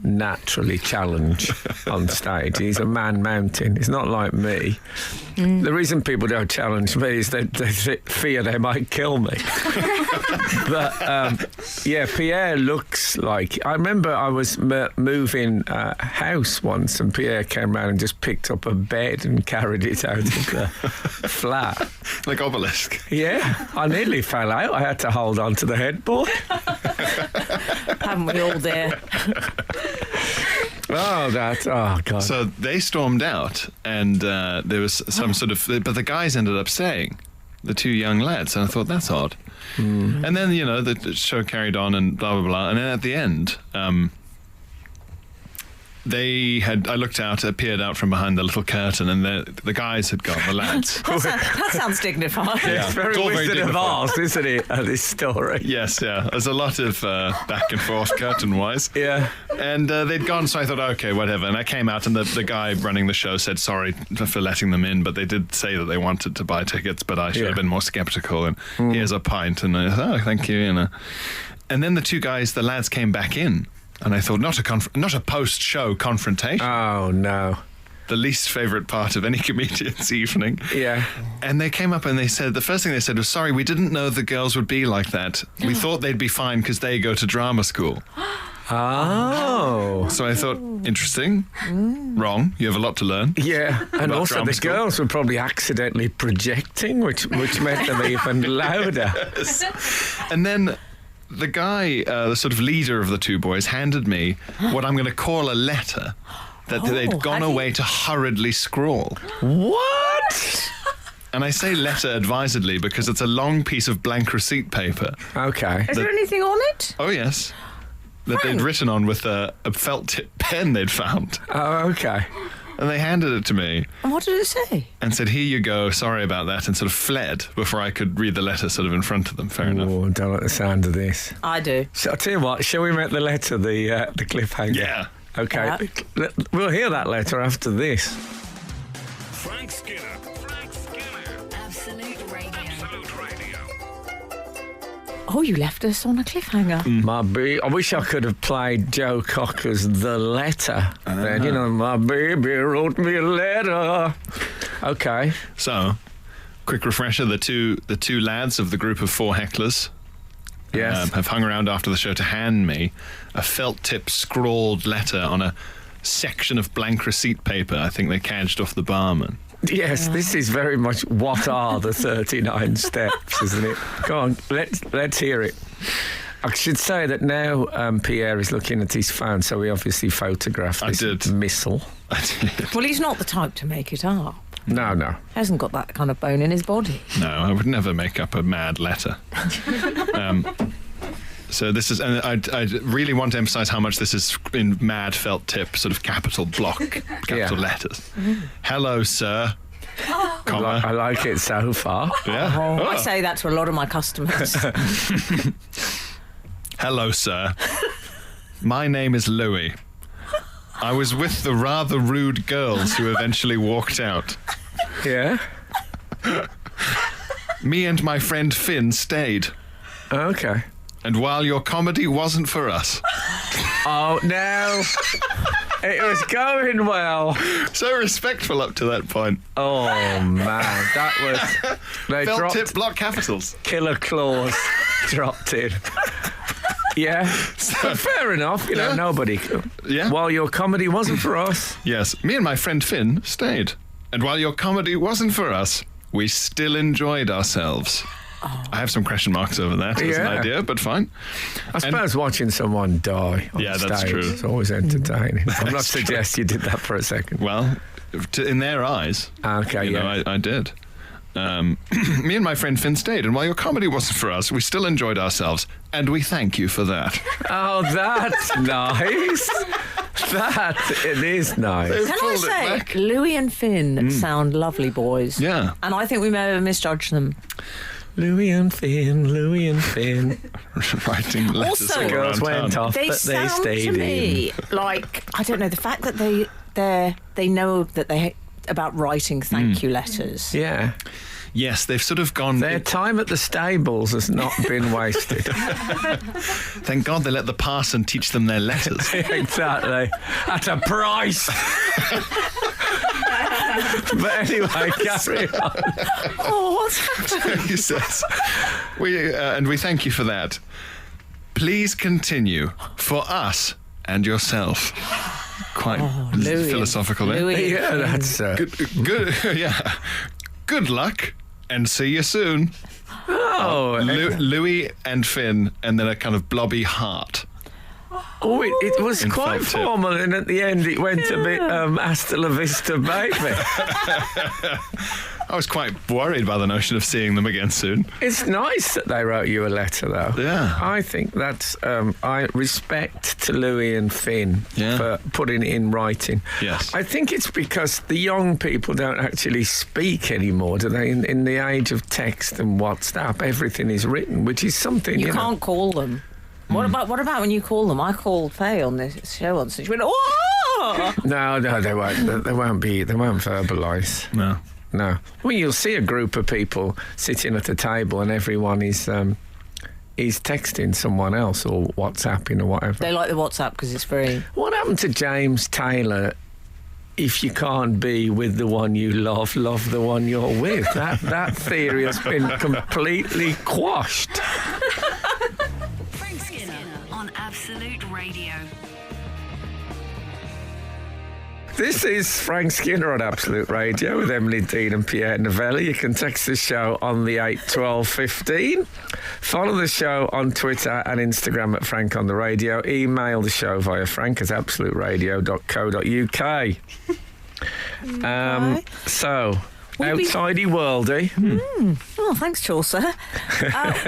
naturally challenge on stage. He's a man mountain. He's not like me. The reason people don't challenge me is they fear they might kill me. But yeah, Pierre looks like... I remember I was moving house once, and Pierre came round and just picked up a bed and carried it out of the flat. Like Obelisk. Yeah, I nearly fell out. I had to hold on to the headboard. Haven't we all there? Oh, God. So they stormed out, and there was some sort of... But the guys ended up staying, the 2 young lads, and I thought, that's odd. And then, the show carried on and blah, blah, blah. And then at the end... I looked out, appeared out from behind the little curtain, and the guys had gone, the lads. That sounds dignified. Yeah. It's very It's all very Wizard of dignified. Oz, isn't it, this story? Yes, yeah. There's a lot of back and forth curtain-wise. Yeah. And they'd gone, so I thought, okay, whatever. And I came out, and the guy running the show said sorry for letting them in, but they did say that they wanted to buy tickets, but I should have been more sceptical. And here's a pint, and I thought, oh, thank you. And then the lads came back in. And I thought, not a post-show confrontation. Oh, no. The least favourite part of any comedian's evening. Yeah. And they came up and they said, the first thing they said was, sorry, we didn't know the girls would be like that. We thought they'd be fine because they go to drama school. Oh. So I thought, interesting. Wrong. You have a lot to learn. Yeah, and About also drama the school. girls were probably accidentally projecting, which made them even louder. And then the guy, the sort of leader of the 2 boys, handed me what I'm going to call a letter that they'd gone away to hurriedly scrawl. What? And I say letter advisedly because it's a long piece of blank receipt paper. Okay. Is there anything on it? Oh, yes. That they'd written on with a felt tip pen they'd found. Oh, okay. And they handed it to me And what did it say? and said, here you go, sorry about that, and sort of fled before I could read the letter sort of in front of them. Fair enough. Oh, I don't like the sound of this. I do. So I'll tell you what, shall we make the letter the cliffhanger? Yeah. Okay. We'll hear that letter after this. Frank Skinner. Absolute Radio. Absolute Radio. Oh, you left us on a cliffhanger. My I wish I could have played Joe Cocker's The Letter. Then, my baby wrote me a letter. Okay. So, quick refresher, the two lads of the group of 4 hecklers Yes. have hung around after the show to hand me a felt tip scrawled letter on a section of blank receipt paper I think they cadged off the barman. Yes, this is very much what are the 39 steps, isn't it? Go on, let's hear it. I should say that now Pierre is looking at his phone, so he obviously photographed this missile. I did. Well, he's not the type to make it up. No. Hasn't got that kind of bone in his body. No, I would never make up a mad letter. So this is, and I really want to emphasise how much this is in mad felt tip, sort of capital letters. Hello, sir. Comma. I like it so far. Yeah. Oh, I say that to a lot of my customers. Hello, sir. My name is Louis. I was with the rather rude girls who eventually walked out. Yeah. Me and my friend Finn stayed. Okay. And while your comedy wasn't for us. Oh, no. It was going well. So respectful up to that point. Oh, man. That was... They Felt dropped tip block capitals. killer clause. Dropped in. Yeah. But fair enough. You know, nobody... Yeah. While your comedy wasn't for us... Yes. Me and my friend Finn stayed. And while your comedy wasn't for us, we still enjoyed ourselves. Oh. I have some question marks over that as an idea, but fine. I suppose watching someone die on that's stage true. is always entertaining. I'm not true. suggesting you did that for a second. Well, in their eyes, Okay, you know, I did. Me and my friend Finn stayed, and while your comedy wasn't for us, we still enjoyed ourselves, and we thank you for that. Oh, that's nice. It is nice. They've Can I pulled it say, back. Louis and Finn sound lovely boys. Yeah. And I think we may have misjudged them. Louis and Finn. Writing letters Also, all Girls around went town. off, They but they sound stayed to me like, I don't know, the fact that they know that they about writing thank you letters. in. Yeah. Yes, they've sort of gone... Their time at the stables has not been wasted. Thank God they let the parson teach them their letters. Exactly. At a price. But anyway, carry on. Oh, what's happened? He says, and we thank you for that. Please continue for us and yourself. Quite Louis. philosophical there. Louis. Yeah, that's... Good, yeah. Good luck and see you soon. Oh, Louis and Finn, and then a kind of blobby heart. Oh, it was In quite felt tip. formal, and at the end it went a bit hasta la vista, baby. I was quite worried by the notion of seeing them again soon. It's nice that they wrote you a letter, though. Yeah. I think that's... I respect to Louis and Finn Yeah. for putting it in writing. Yes. I think it's because the young people don't actually speak anymore, do they? In the age of text and WhatsApp, everything is written, which is something, You you know... can't call them. What about when you call them? I called Faye on this show once, and she went, "Oh!" No, they won't. They won't verbalise. No. No. Well, you'll see a group of people sitting at a table and everyone is texting someone else or WhatsApping or whatever. They like the WhatsApp because it's very... What happened to James Taylor? If you can't be with the one you love the one you're with. That theory has been completely quashed. Frank Skinner on Absolute Radio. This is Frank Skinner on Absolute Radio with Emily Dean and Pierre Novellie. You can text the show on the 81215. Follow the show on Twitter and Instagram at Frank on the Radio. Email the show via frank@absoluteradio.co.uk. So, outsidey worldy. Oh, thanks, Chaucer.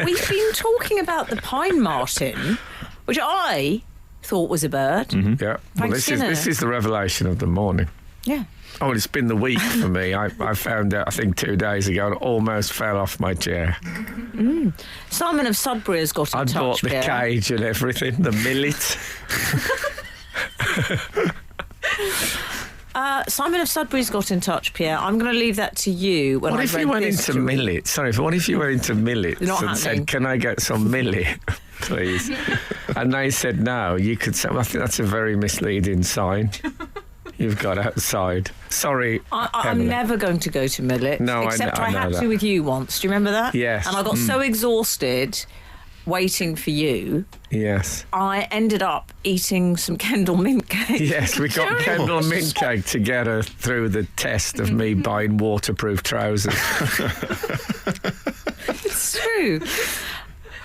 We've been talking about the pine martin, which I thought was a bird. Yeah. Well, Frank this Skinner. is the revelation of the morning. Yeah. Oh, well, it's been the week for me. I found out, I think, 2 days ago and almost fell off my chair. Simon of Sudbury has got in I'd touch, bought the Pierre. cage and everything, the millet. Simon of Sudbury's got in touch, Pierre. I'm going to leave that to you. When What I if read you went this into to- millet? Sorry, what if you went into millets Not and happening. said, "Can I get some millet, please?" And they said no. You could say, well, I think that's a very misleading sign. You've got outside. Sorry, I'm Emily. never going to go to millet. No, except I know had that. to with you once. Do you remember that? Yes. And I got so exhausted waiting for you, Yes. I ended up eating some Kendall mint cake. Yes, we got Kendall mint cake to get her through the test of me buying waterproof trousers. It's true.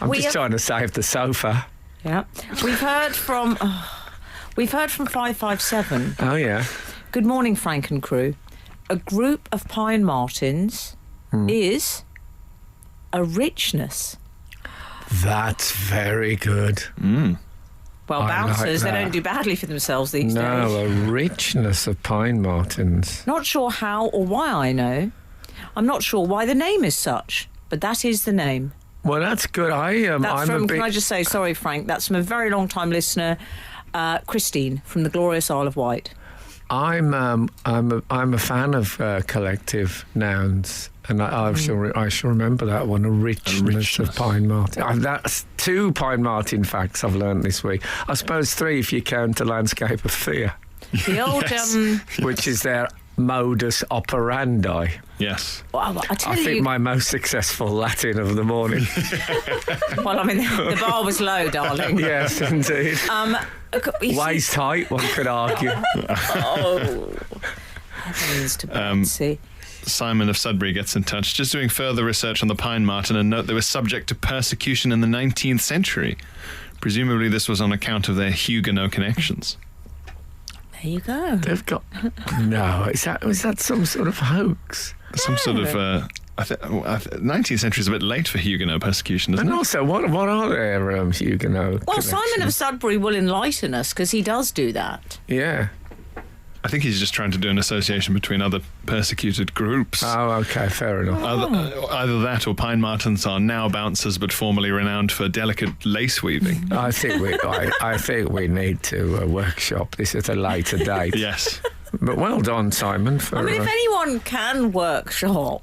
I'm just trying to save the sofa. Yeah. We've heard from 557. Oh, yeah. Good morning, Frank and crew. A group of pine martens is a richness. That's very good. Well, I bouncers, like they that. don't do badly for themselves these days. No, a richness of pine martens. Not sure how or why I know. I'm not sure why the name is such, but that is the name. Well, that's good. That's I'm from, a bit... can I just say, sorry, Frank, that's from a very long-time listener, Christine, from the glorious Isle of Wight. I'm a fan of collective nouns, and I shall remember that one. A richness of pine marten. That's 2 pine marten facts I've learned this week. I suppose 3 if you count a landscape of fear, The old, which is their modus operandi. Yes. well, I tell I you, think my most successful Latin of the morning. well, I mean, the bar was low, darling. Yes, indeed. You see- Waist height, one could argue. Oh, heavens to Betsy. Simon of Sudbury gets in touch. Just doing further research on the pine marten, and note they were subject to persecution in the 19th century. Presumably this was on account of their Huguenot connections. There you go. They've got... No, is that some sort of hoax? Some sort of... 19th century is a bit late for Huguenot persecution, isn't And it? also, what are their Huguenot Well, Simon of connections? Sudbury will enlighten us because he does do that. Yeah. I think he's just trying to do an association between other persecuted groups. Oh, okay, fair enough. Either that or pine martens are now bouncers but formerly renowned for delicate lace weaving. I think we need to workshop this at a later date. Yes. But well done, Simon. For, I mean, if anyone can workshop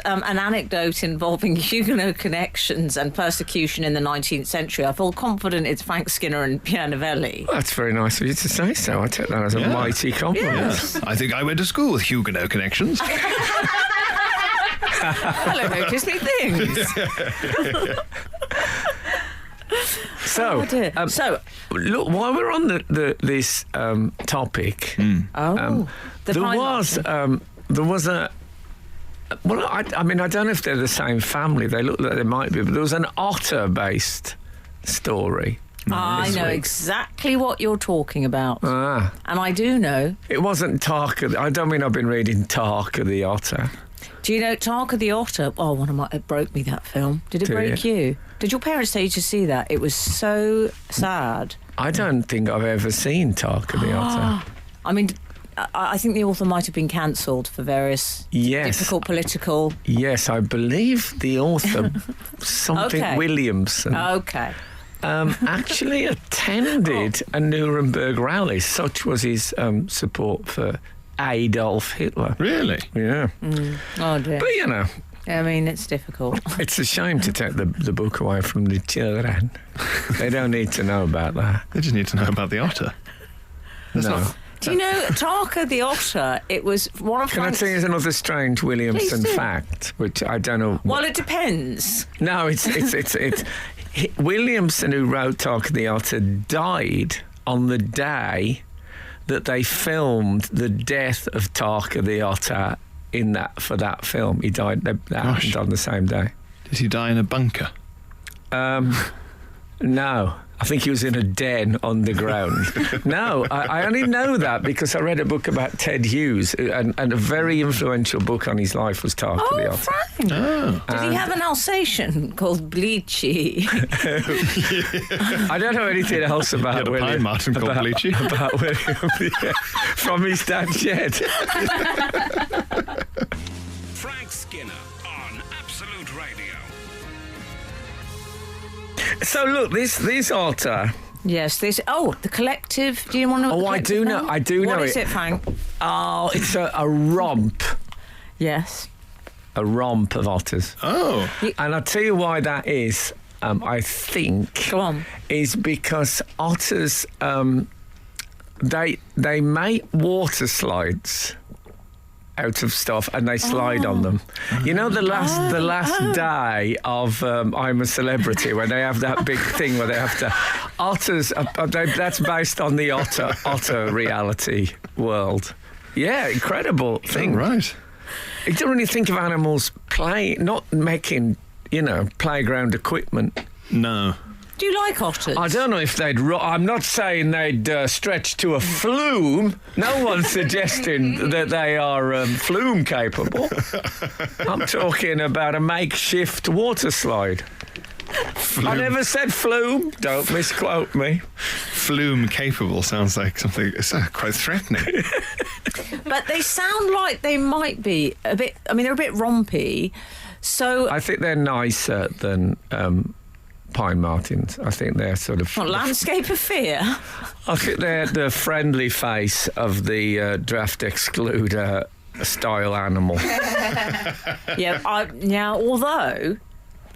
an anecdote involving Huguenot connections and persecution in the 19th century, I feel confident it's Frank Skinner and Pierre Novellie. that's very nice of you to say so. I take that as a Yeah. mighty compliment. Yes. I think I went to school with Huguenot connections. Hello, notice me things. So, Oh, dear. So, look, while we're on this topic, the there pine was marten. there was a. Well, I mean, I don't know if they're the same family. They look like they might be, but there was an otter-based story. I this know week. exactly what you're talking about. Ah, And I do know. it wasn't Tarka. I don't mean I've been reading Tarka the otter. Do you know Tarka the Otter? Oh, it broke me, that film. Did it Do break you? Did your parents take you to see that? It was so sad. I don't think I've ever seen Tarka the otter. I mean, I think the author might have been cancelled for various Yes. difficult political... Yes, I believe the author, something Okay. Williamson, Okay. actually attended a Nuremberg rally. Such was his support for Adolf Hitler. Really? Yeah. Oh, dear. But, you know, I mean, it's difficult. it's a shame to take the book away from the children. They don't need to know about that. They just need to know about the otter. No. Do you know Tarka the Otter? It was one of Can I Frank's... tell you another strange Williamson Please do. fact, which I don't know... Well, it depends. No, it's Williamson, who wrote Tarka the Otter, died on the day that they filmed the death of Tarka the Otter for that film. He died. That happened on the same day. Did he die in a bunker? No. I think he was in a den underground. No, I only know that because I read a book about Ted Hughes, and a very influential book on his life was Tarka the Oh, Otter. Frank. Oh. Did he have an Alsatian called Bleachy? I don't know anything else about He had a William. pine marten called Bleachy. About William, yeah, from his dad's shed. Frank Skinner on Absolute Radio. So look, this otter. Yes, this... Oh, the collective... Do you want to know? Oh, I do know. I do know What is it. it, Frank? Oh, it's a romp. Yes. A romp of otters. Oh. And I'll tell you why that is, I think, Go on. is because otters, they make water slides out of stuff and they slide on them. You know, the last day of I'm a Celebrity, when they have that big thing where they have to... Otters, that's based on the otter reality world. Yeah, incredible thing. Right. You don't really think of animals not making playground equipment. No. Do you like otters? I don't know if they'd... I'm not saying they'd stretch to a flume. No one's suggesting that they are flume capable. I'm talking about a makeshift water slide. Flume. I never said flume. Don't misquote me. Flume capable sounds like something... It's quite threatening. But they sound like they might be a bit... I mean, they're a bit rompy. So... I think they're nicer than... pine martins. I think they're sort of... What, landscape of fear? I think they're the friendly face of the draft excluder style animal. Although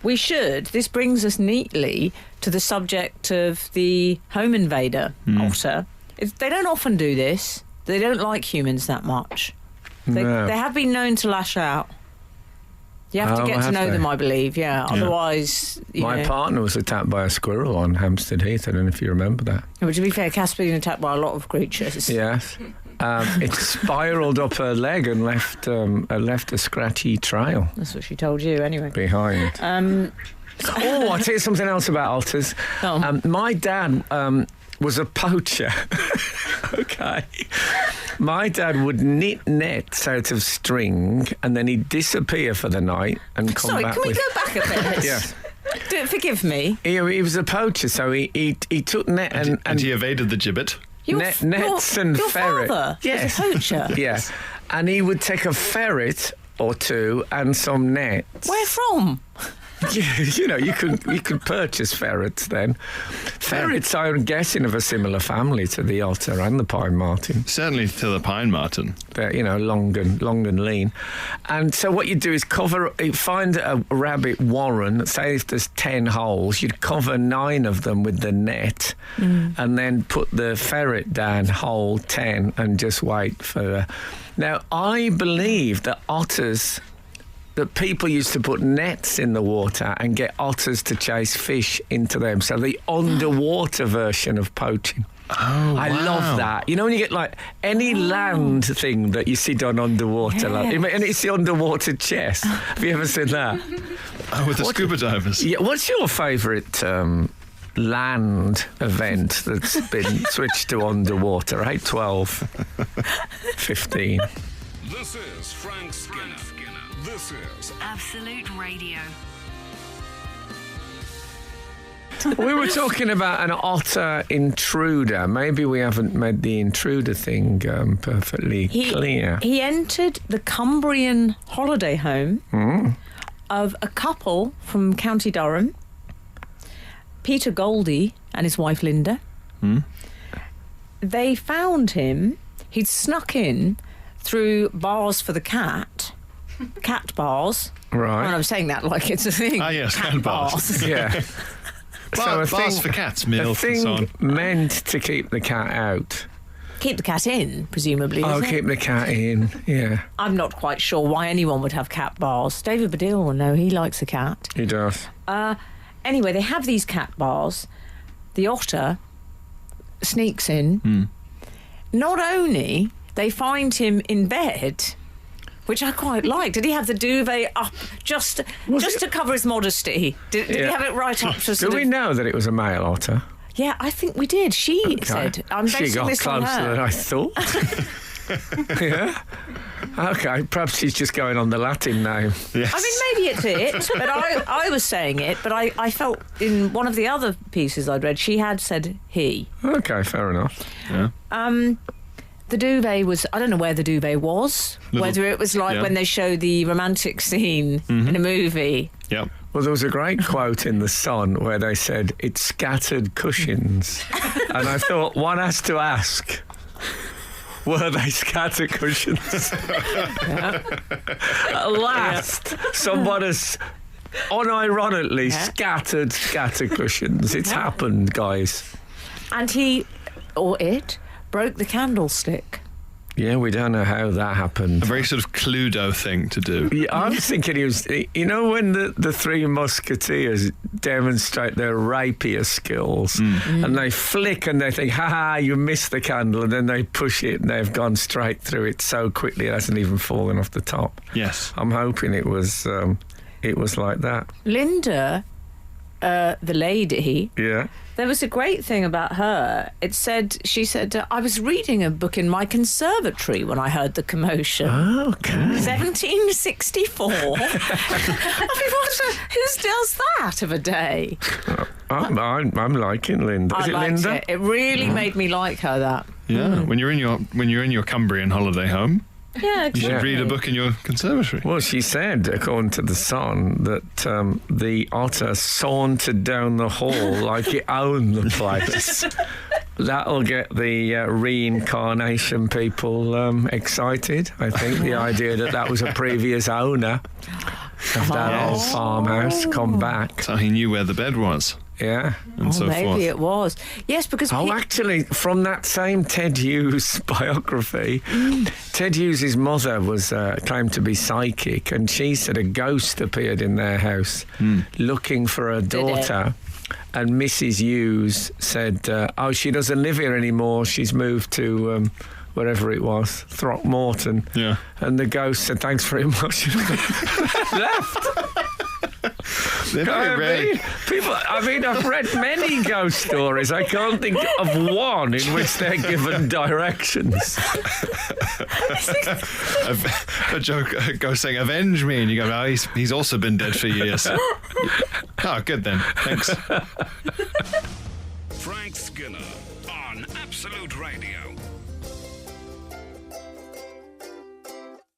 we should, this brings us neatly to the subject of the home invader otter. They don't often do this. They don't like humans that much. They have been known to lash out. You have to get to know them, I believe, Otherwise, My partner was attacked by a squirrel on Hampstead Heath. I don't know if you remember that. But to be fair, Casper's been attacked by a lot of creatures. Yes. It spiralled up her leg and left a scratchy trail. That's what she told you, anyway. Behind. I'll tell you something else about otters. My dad was a poacher. Okay. My dad would knit nets out of string and then he'd disappear for the night and come back. Sorry, can we go back a bit? Yes. Forgive me. He was a poacher, so he took net and he evaded the gibbet. Nets and your ferret. Father was a poacher. Yeah. And he would take a ferret or two and some nets. Where from? Yeah, you could purchase ferrets then. Ferrets, I'm guessing, of a similar family to the otter and the pine marten. Certainly to the pine marten. They're, long and lean. And so what you do is find a rabbit warren. Say if there's 10 holes, you'd cover 9 of them with the net and then put the ferret down hole 10 and just wait for... Now, I believe that that people used to put nets in the water and get otters to chase fish into them. So the underwater version of poaching. Oh, I love that. When you get like any land thing that you see done underwater, and it's the underwater chess. Have you ever seen that? Oh, with the scuba divers. Yeah. What's your favourite land event that's been switched to underwater? 8, 12, 15. This is Frank Skinner. This is Absolute Radio. We were talking about an otter intruder. Maybe we haven't made the intruder thing perfectly clear. He entered the Cumbrian holiday home of a couple from County Durham, Peter Goldie and his wife Linda. They found him. He'd snuck in through bars for the cat bars. Right. And I'm saying that like it's a thing. Ah, yes, cat bars. Yeah. Bars for cats, meals and so on. Meant to keep the cat out. Keep the cat in, presumably. Keep the cat in, yeah. I'm not quite sure why anyone would have cat bars. David Baddiel will know, he likes a cat. He does. Anyway, they have these cat bars. The otter sneaks in. Not only they find him in bed, which I quite like. Did he have the duvet up just to cover his modesty? Did he have it right up to Do we know that it was a male otter? Yeah, I think we did. She said, I'm basing She got this on closer her. than I thought. Yeah. Okay, perhaps she's just going on the Latin name. Yes. I mean, maybe it's it, but I was saying it, but I felt in one of the other pieces I'd read, she had said he. Okay, fair enough. Yeah. The duvet was, I don't know where the duvet was, whether it was like when they show the romantic scene in a movie. Yep. Well, there was a great quote in The Sun where they said, "It scattered cushions." And I thought, one has to ask, were they scatter cushions? At last, someone has unironically scattered scatter cushions. It's happened, guys. And he, or it, broke the candlestick. Yeah, we don't know how that happened. A very sort of Cluedo thing to do. Yeah, I was thinking he was... when the three musketeers demonstrate their rapier skills and they flick and they think, ha, you missed the candle, and then they push it and they've gone straight through it so quickly it hasn't even fallen off the top. Yes. I'm hoping it was it was like that. Linda, the lady, Yeah. there was a great thing about her. She said, I was reading a book in my conservatory when I heard the commotion. Okay. 1764. I mean, who does that of a day? I'm liking Linda. Is I it liked Linda? it. It really made me like her. That. Yeah, when you're in your Cumbrian holiday home, Yeah, you exactly. should read a book in your conservatory. Well, she said, according to the Sun, that the otter sauntered down the hall like it owned the place. That'll get the reincarnation people excited. I think the idea that was a previous owner of that old farmhouse come back. So he knew where the bed was, Yeah. and so maybe forth. it was. Yes, because Oh, actually, from that same Ted Hughes biography, Ted Hughes' mother was claimed to be psychic, and she said a ghost appeared in their house looking for her daughter. And Mrs. Hughes said, oh, she doesn't live here anymore. She's moved to wherever it was, Throckmorton. Yeah. And the ghost said, thanks very much. Left. They're very rare. I've read many ghost stories. I can't think of one in which they're given directions. A joke, a ghost saying, avenge me, and you go, oh, he's also been dead for years. Oh, good then. Thanks. Frank Skinner on Absolute Radio.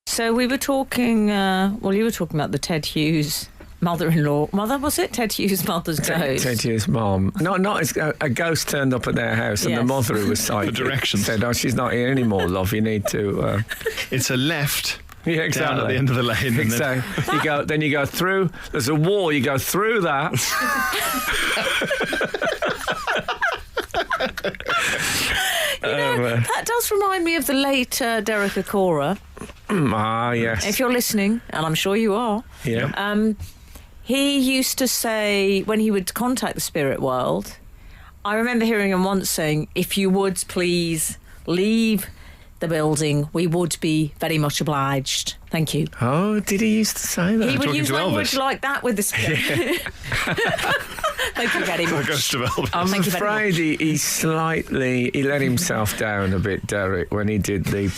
So we were talking. You were talking about the Ted Hughes mother-in-law. Was it Ted Hughes' mother's ghost? Ted Hughes' mom. Not as a ghost turned up at their house, and the Yes. mother, who was psychic, The directions. said, "Oh, she's not here anymore, love. You need to." It's a left Yeah, exactly. down at the end of the lane. And then, Exactly. Then you go through. There's a wall. You go through that. That does remind me of the late Derek Acora. Yes. If you're listening, and I'm sure you are, Yeah. he used to say when he would contact the spirit world, I remember hearing him once saying, if you would please leave the building, we would be very much obliged. Thank you. Oh, did he used to say that? He would talking use to language Elvis. like that with the spirit. Thank you very the much. ghost of Elvis. I'm Thank you very afraid he let himself down a bit, Derek, when he did the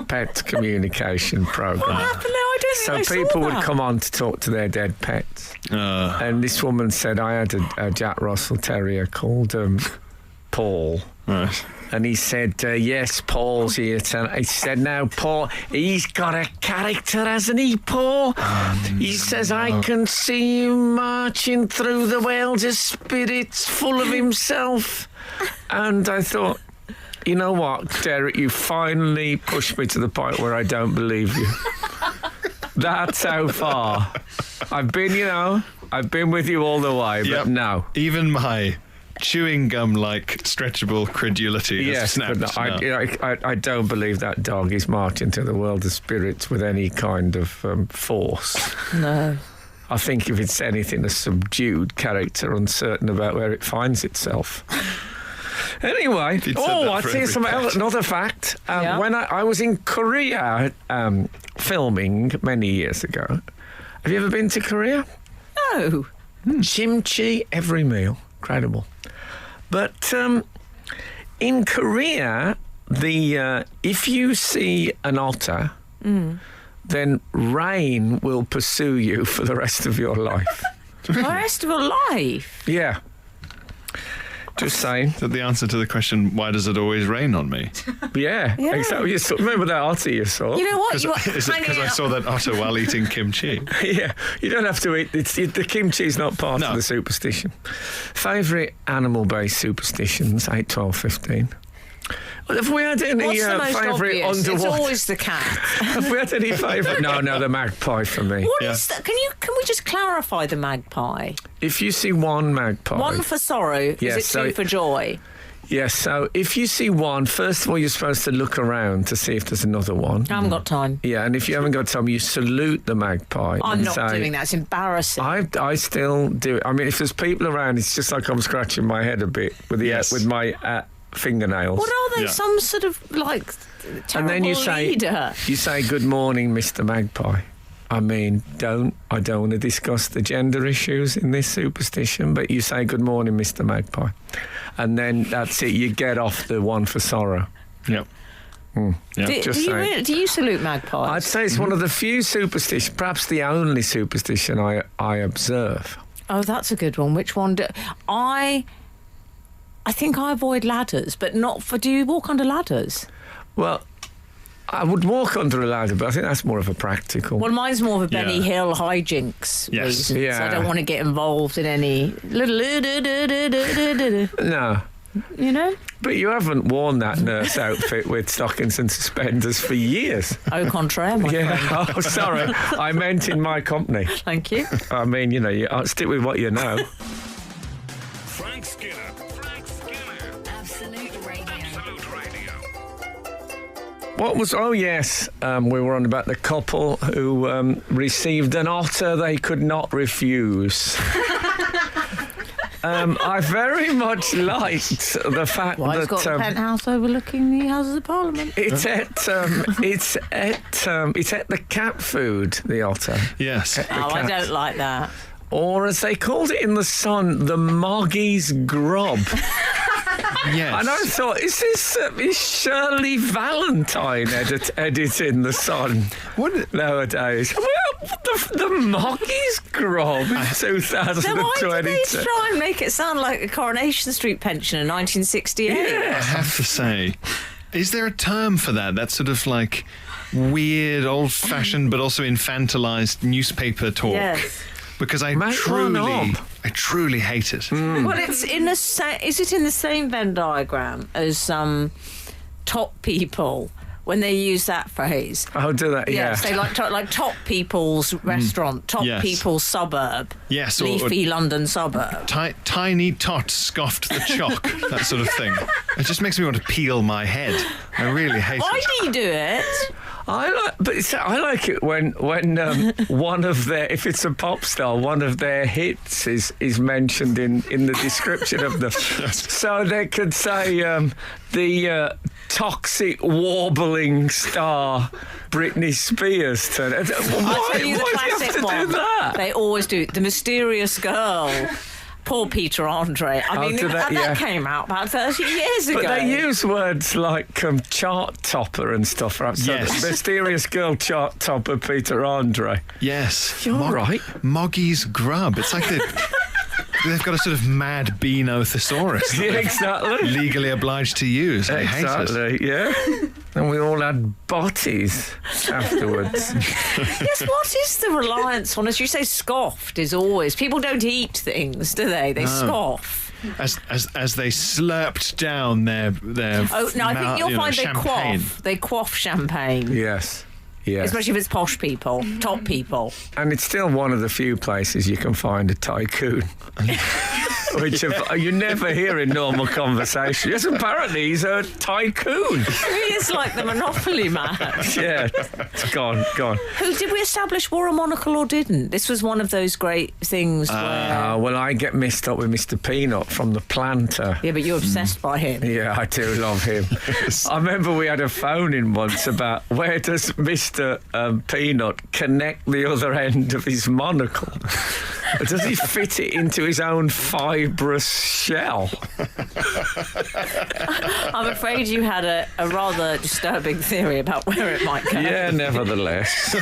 pet communication program. What happened now? I don't So think I saw people would that. come on to talk to their dead pets. And this woman said, I had a Jack Russell Terrier called Paul. Right. And he said, yes, Paul's here tonight. He said, now, Paul, he's got a character, hasn't he, Paul? He says, I can see him marching through the world of spirits, full of himself. And I thought, you know what, Derek, you finally pushed me to the point where I don't believe you. That's how far. I've been with you all the way, Yep. but no. Even my chewing gum-like stretchable credulity has Yes, snapped. but now. I don't believe that dog is marching to the world of spirits with any kind of force. No. I think if it's anything, a subdued character, uncertain about where it finds itself. Anyway, You'd said that I'll for tell you every something pet. else, another fact. Yeah. When I was in Korea filming many years ago. Have you ever been to Korea? No. Kimchi every meal. Incredible. But in Korea, if you see an otter, then rain will pursue you for the rest of your life. The rest of your life. Yeah. Just saying. Is that the answer to the question, why does it always rain on me? Yeah. Yeah. Exactly. You saw, remember that otter you saw? You know what? You are Is it hanging because I out- saw that otter while eating kimchi? Yeah, you don't have to eat. The kimchi is not part No. of the superstition. Favourite animal-based superstitions, 8, 12, 15. Have we had any What's the most favourite obvious? It's underwater? always the cat. Have we had any favourite? No, the magpie for me. What Yeah. is that? Can we just clarify the magpie? If you see one magpie, One for sorrow, Yes, is it so two for joy? yes. So if you see one, first of all, you're supposed to look around to see if there's another one. I haven't got time. Yeah, and if you haven't got time, you salute the magpie. I'm and not say, doing that. It's embarrassing. I still do it. I mean, if there's people around, it's just like I'm scratching my head a bit with the Yes. with my fingernails. What are they? Yeah. Some sort of like terrible And then you leader. say, good morning, Mr. Magpie. I mean, I don't want to discuss the gender issues in this superstition, but you say good morning, Mr. Magpie, and then that's it. You get off the one for sorrow. Yep. Yeah, Do you salute magpies? I'd say it's one of the few superstitions, perhaps the only superstition I observe. Oh, that's a good one. Which one? I think I avoid ladders, but not for. Do you walk under ladders? Well, I would walk under a ladder, but I think that's more of a practical. Well, mine's more of a Benny Yeah. Hill hijinks Yes. reason. Yeah. So I don't want to get involved in any little. No. You know? But you haven't worn that nurse outfit with stockings and suspenders for years. Au contraire, my friend. Yeah. Oh, sorry. I meant in my company. Thank you. I mean, you stick with what you know. Frank Skinner. Frank Skinner. Absolute Radio. Absolute Radio. What was... Oh, yes. We were on about the couple who received an otter they could not refuse. I very much liked the fact Well, that... it's got a penthouse overlooking the Houses of Parliament. It's at the cat food, the otter. Yes. Oh, I cat. don't like that. Or as they called it in the Sun, the Moggie's Grub. Yes. And I thought, is Shirley Valentine editing the Sun nowadays? Well, the Moggie's Grub in So why did 2022. they try and make it sound like a Coronation Street pension in 1968? I have to say, is there a term for that? That sort of like weird, old-fashioned, but also infantilized newspaper talk. Yes. Because I Make one up. truly hate it. Well, it's in the is it in the same Venn diagram as top people when they use that phrase? I'll do that, yeah. Yes, they like top people's restaurant, top Yes. people's suburb, Yes, or leafy London suburb. Tiny Tot scoffed the chalk, that sort of thing. It just makes me want to peel my head. I really hate Why it. do you do it? I like it when one of their, if it's a pop star, one of their hits is mentioned in the description of them. So they could say the toxic warbling star Britney Spears. I'll tell you the why do you have classic to one. do that? They always do. The mysterious girl. Poor Peter Andre. I mean, that came out about 30 years ago. But they use words like chart topper and stuff, right? So Yes. the mysterious girl chart topper Peter Andre. Yes. You're right. Moggie's Grub. It's like they've got a sort of mad beano thesaurus that Yeah, they're exactly. legally obliged to use. I hate it. Exactly, yeah. And we all had botties afterwards. Yes, what is the reliance on, as you say, scoffed is always... People don't eat things, do they? They scoff. As they slurped down their Oh, no, I think you'll find champagne. they quaff champagne. Yes. Yes. Especially if it's posh people, top people. And it's still one of the few places you can find a tycoon. Which you never hear in normal conversation. Yes, apparently he's a tycoon. He is like the Monopoly man. Yeah, it's gone. Who did we establish wore a monocle or didn't? This was one of those great things where... Well, I get mixed up with Mr. Peanut from The Planter. Yeah, but you're obsessed by him. Yeah, I do love him. I remember we had a phone-in once about where does Mr. Peanut connect the other end of his monocle? Does he fit it into his own fibrous shell? I'm afraid you had a rather disturbing theory about where it might go. Yeah, nevertheless.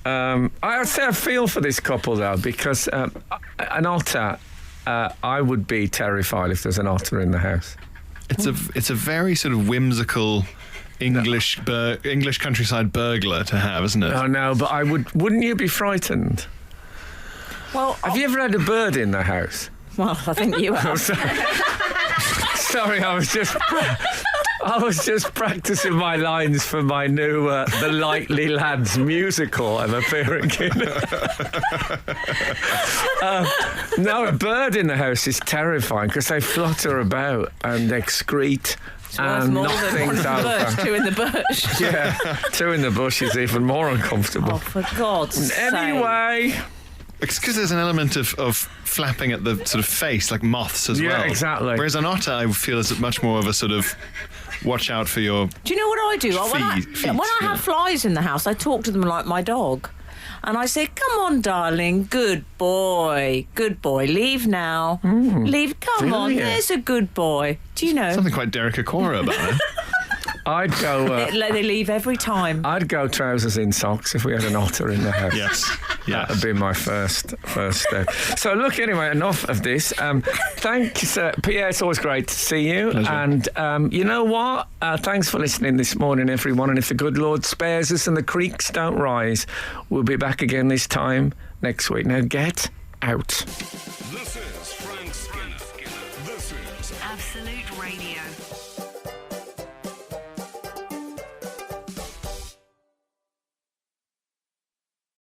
I'd say I feel for this couple, though, because an otter, I would be terrified if there's an otter in the house. It's a very sort of whimsical English countryside burglar to have, isn't it? Oh, no, but wouldn't you be frightened? Well, Have you ever had a bird in the house? well, I think you have. Sorry, I was just practicing my lines for my new The Lightly Lads musical I'm appearing in. No, a bird in the house is terrifying because they flutter about and excrete Worth and more knock than one things of the over. birds, two in the bush. Yeah, two in the bush is even more uncomfortable. Oh, for God's sake. Anyway, It's because there's an element of flapping at the sort of face, like moths as well. Yeah, exactly. Whereas an otter, I feel, is much more of a sort of watch out for your... Do you know what I do? Feet, When I yeah. have flies in the house, I talk to them like my dog. And I say, come on, darling, good boy, leave now. Leave, come Do on, you? there's a good boy. Do you know? Something quite Derek Acora about that. I'd go. They leave every time. I'd go trousers in socks if we had an otter in the house. Yes. That'd be my first step. So look, anyway, enough of this. Thanks, Pierre. It's always great to see you. Pleasure. And you know what? Thanks for listening this morning, everyone. And if the good Lord spares us and the creeks don't rise, we'll be back again this time next week. Now get out. This is Frank Skinner. This is Absolute Radio.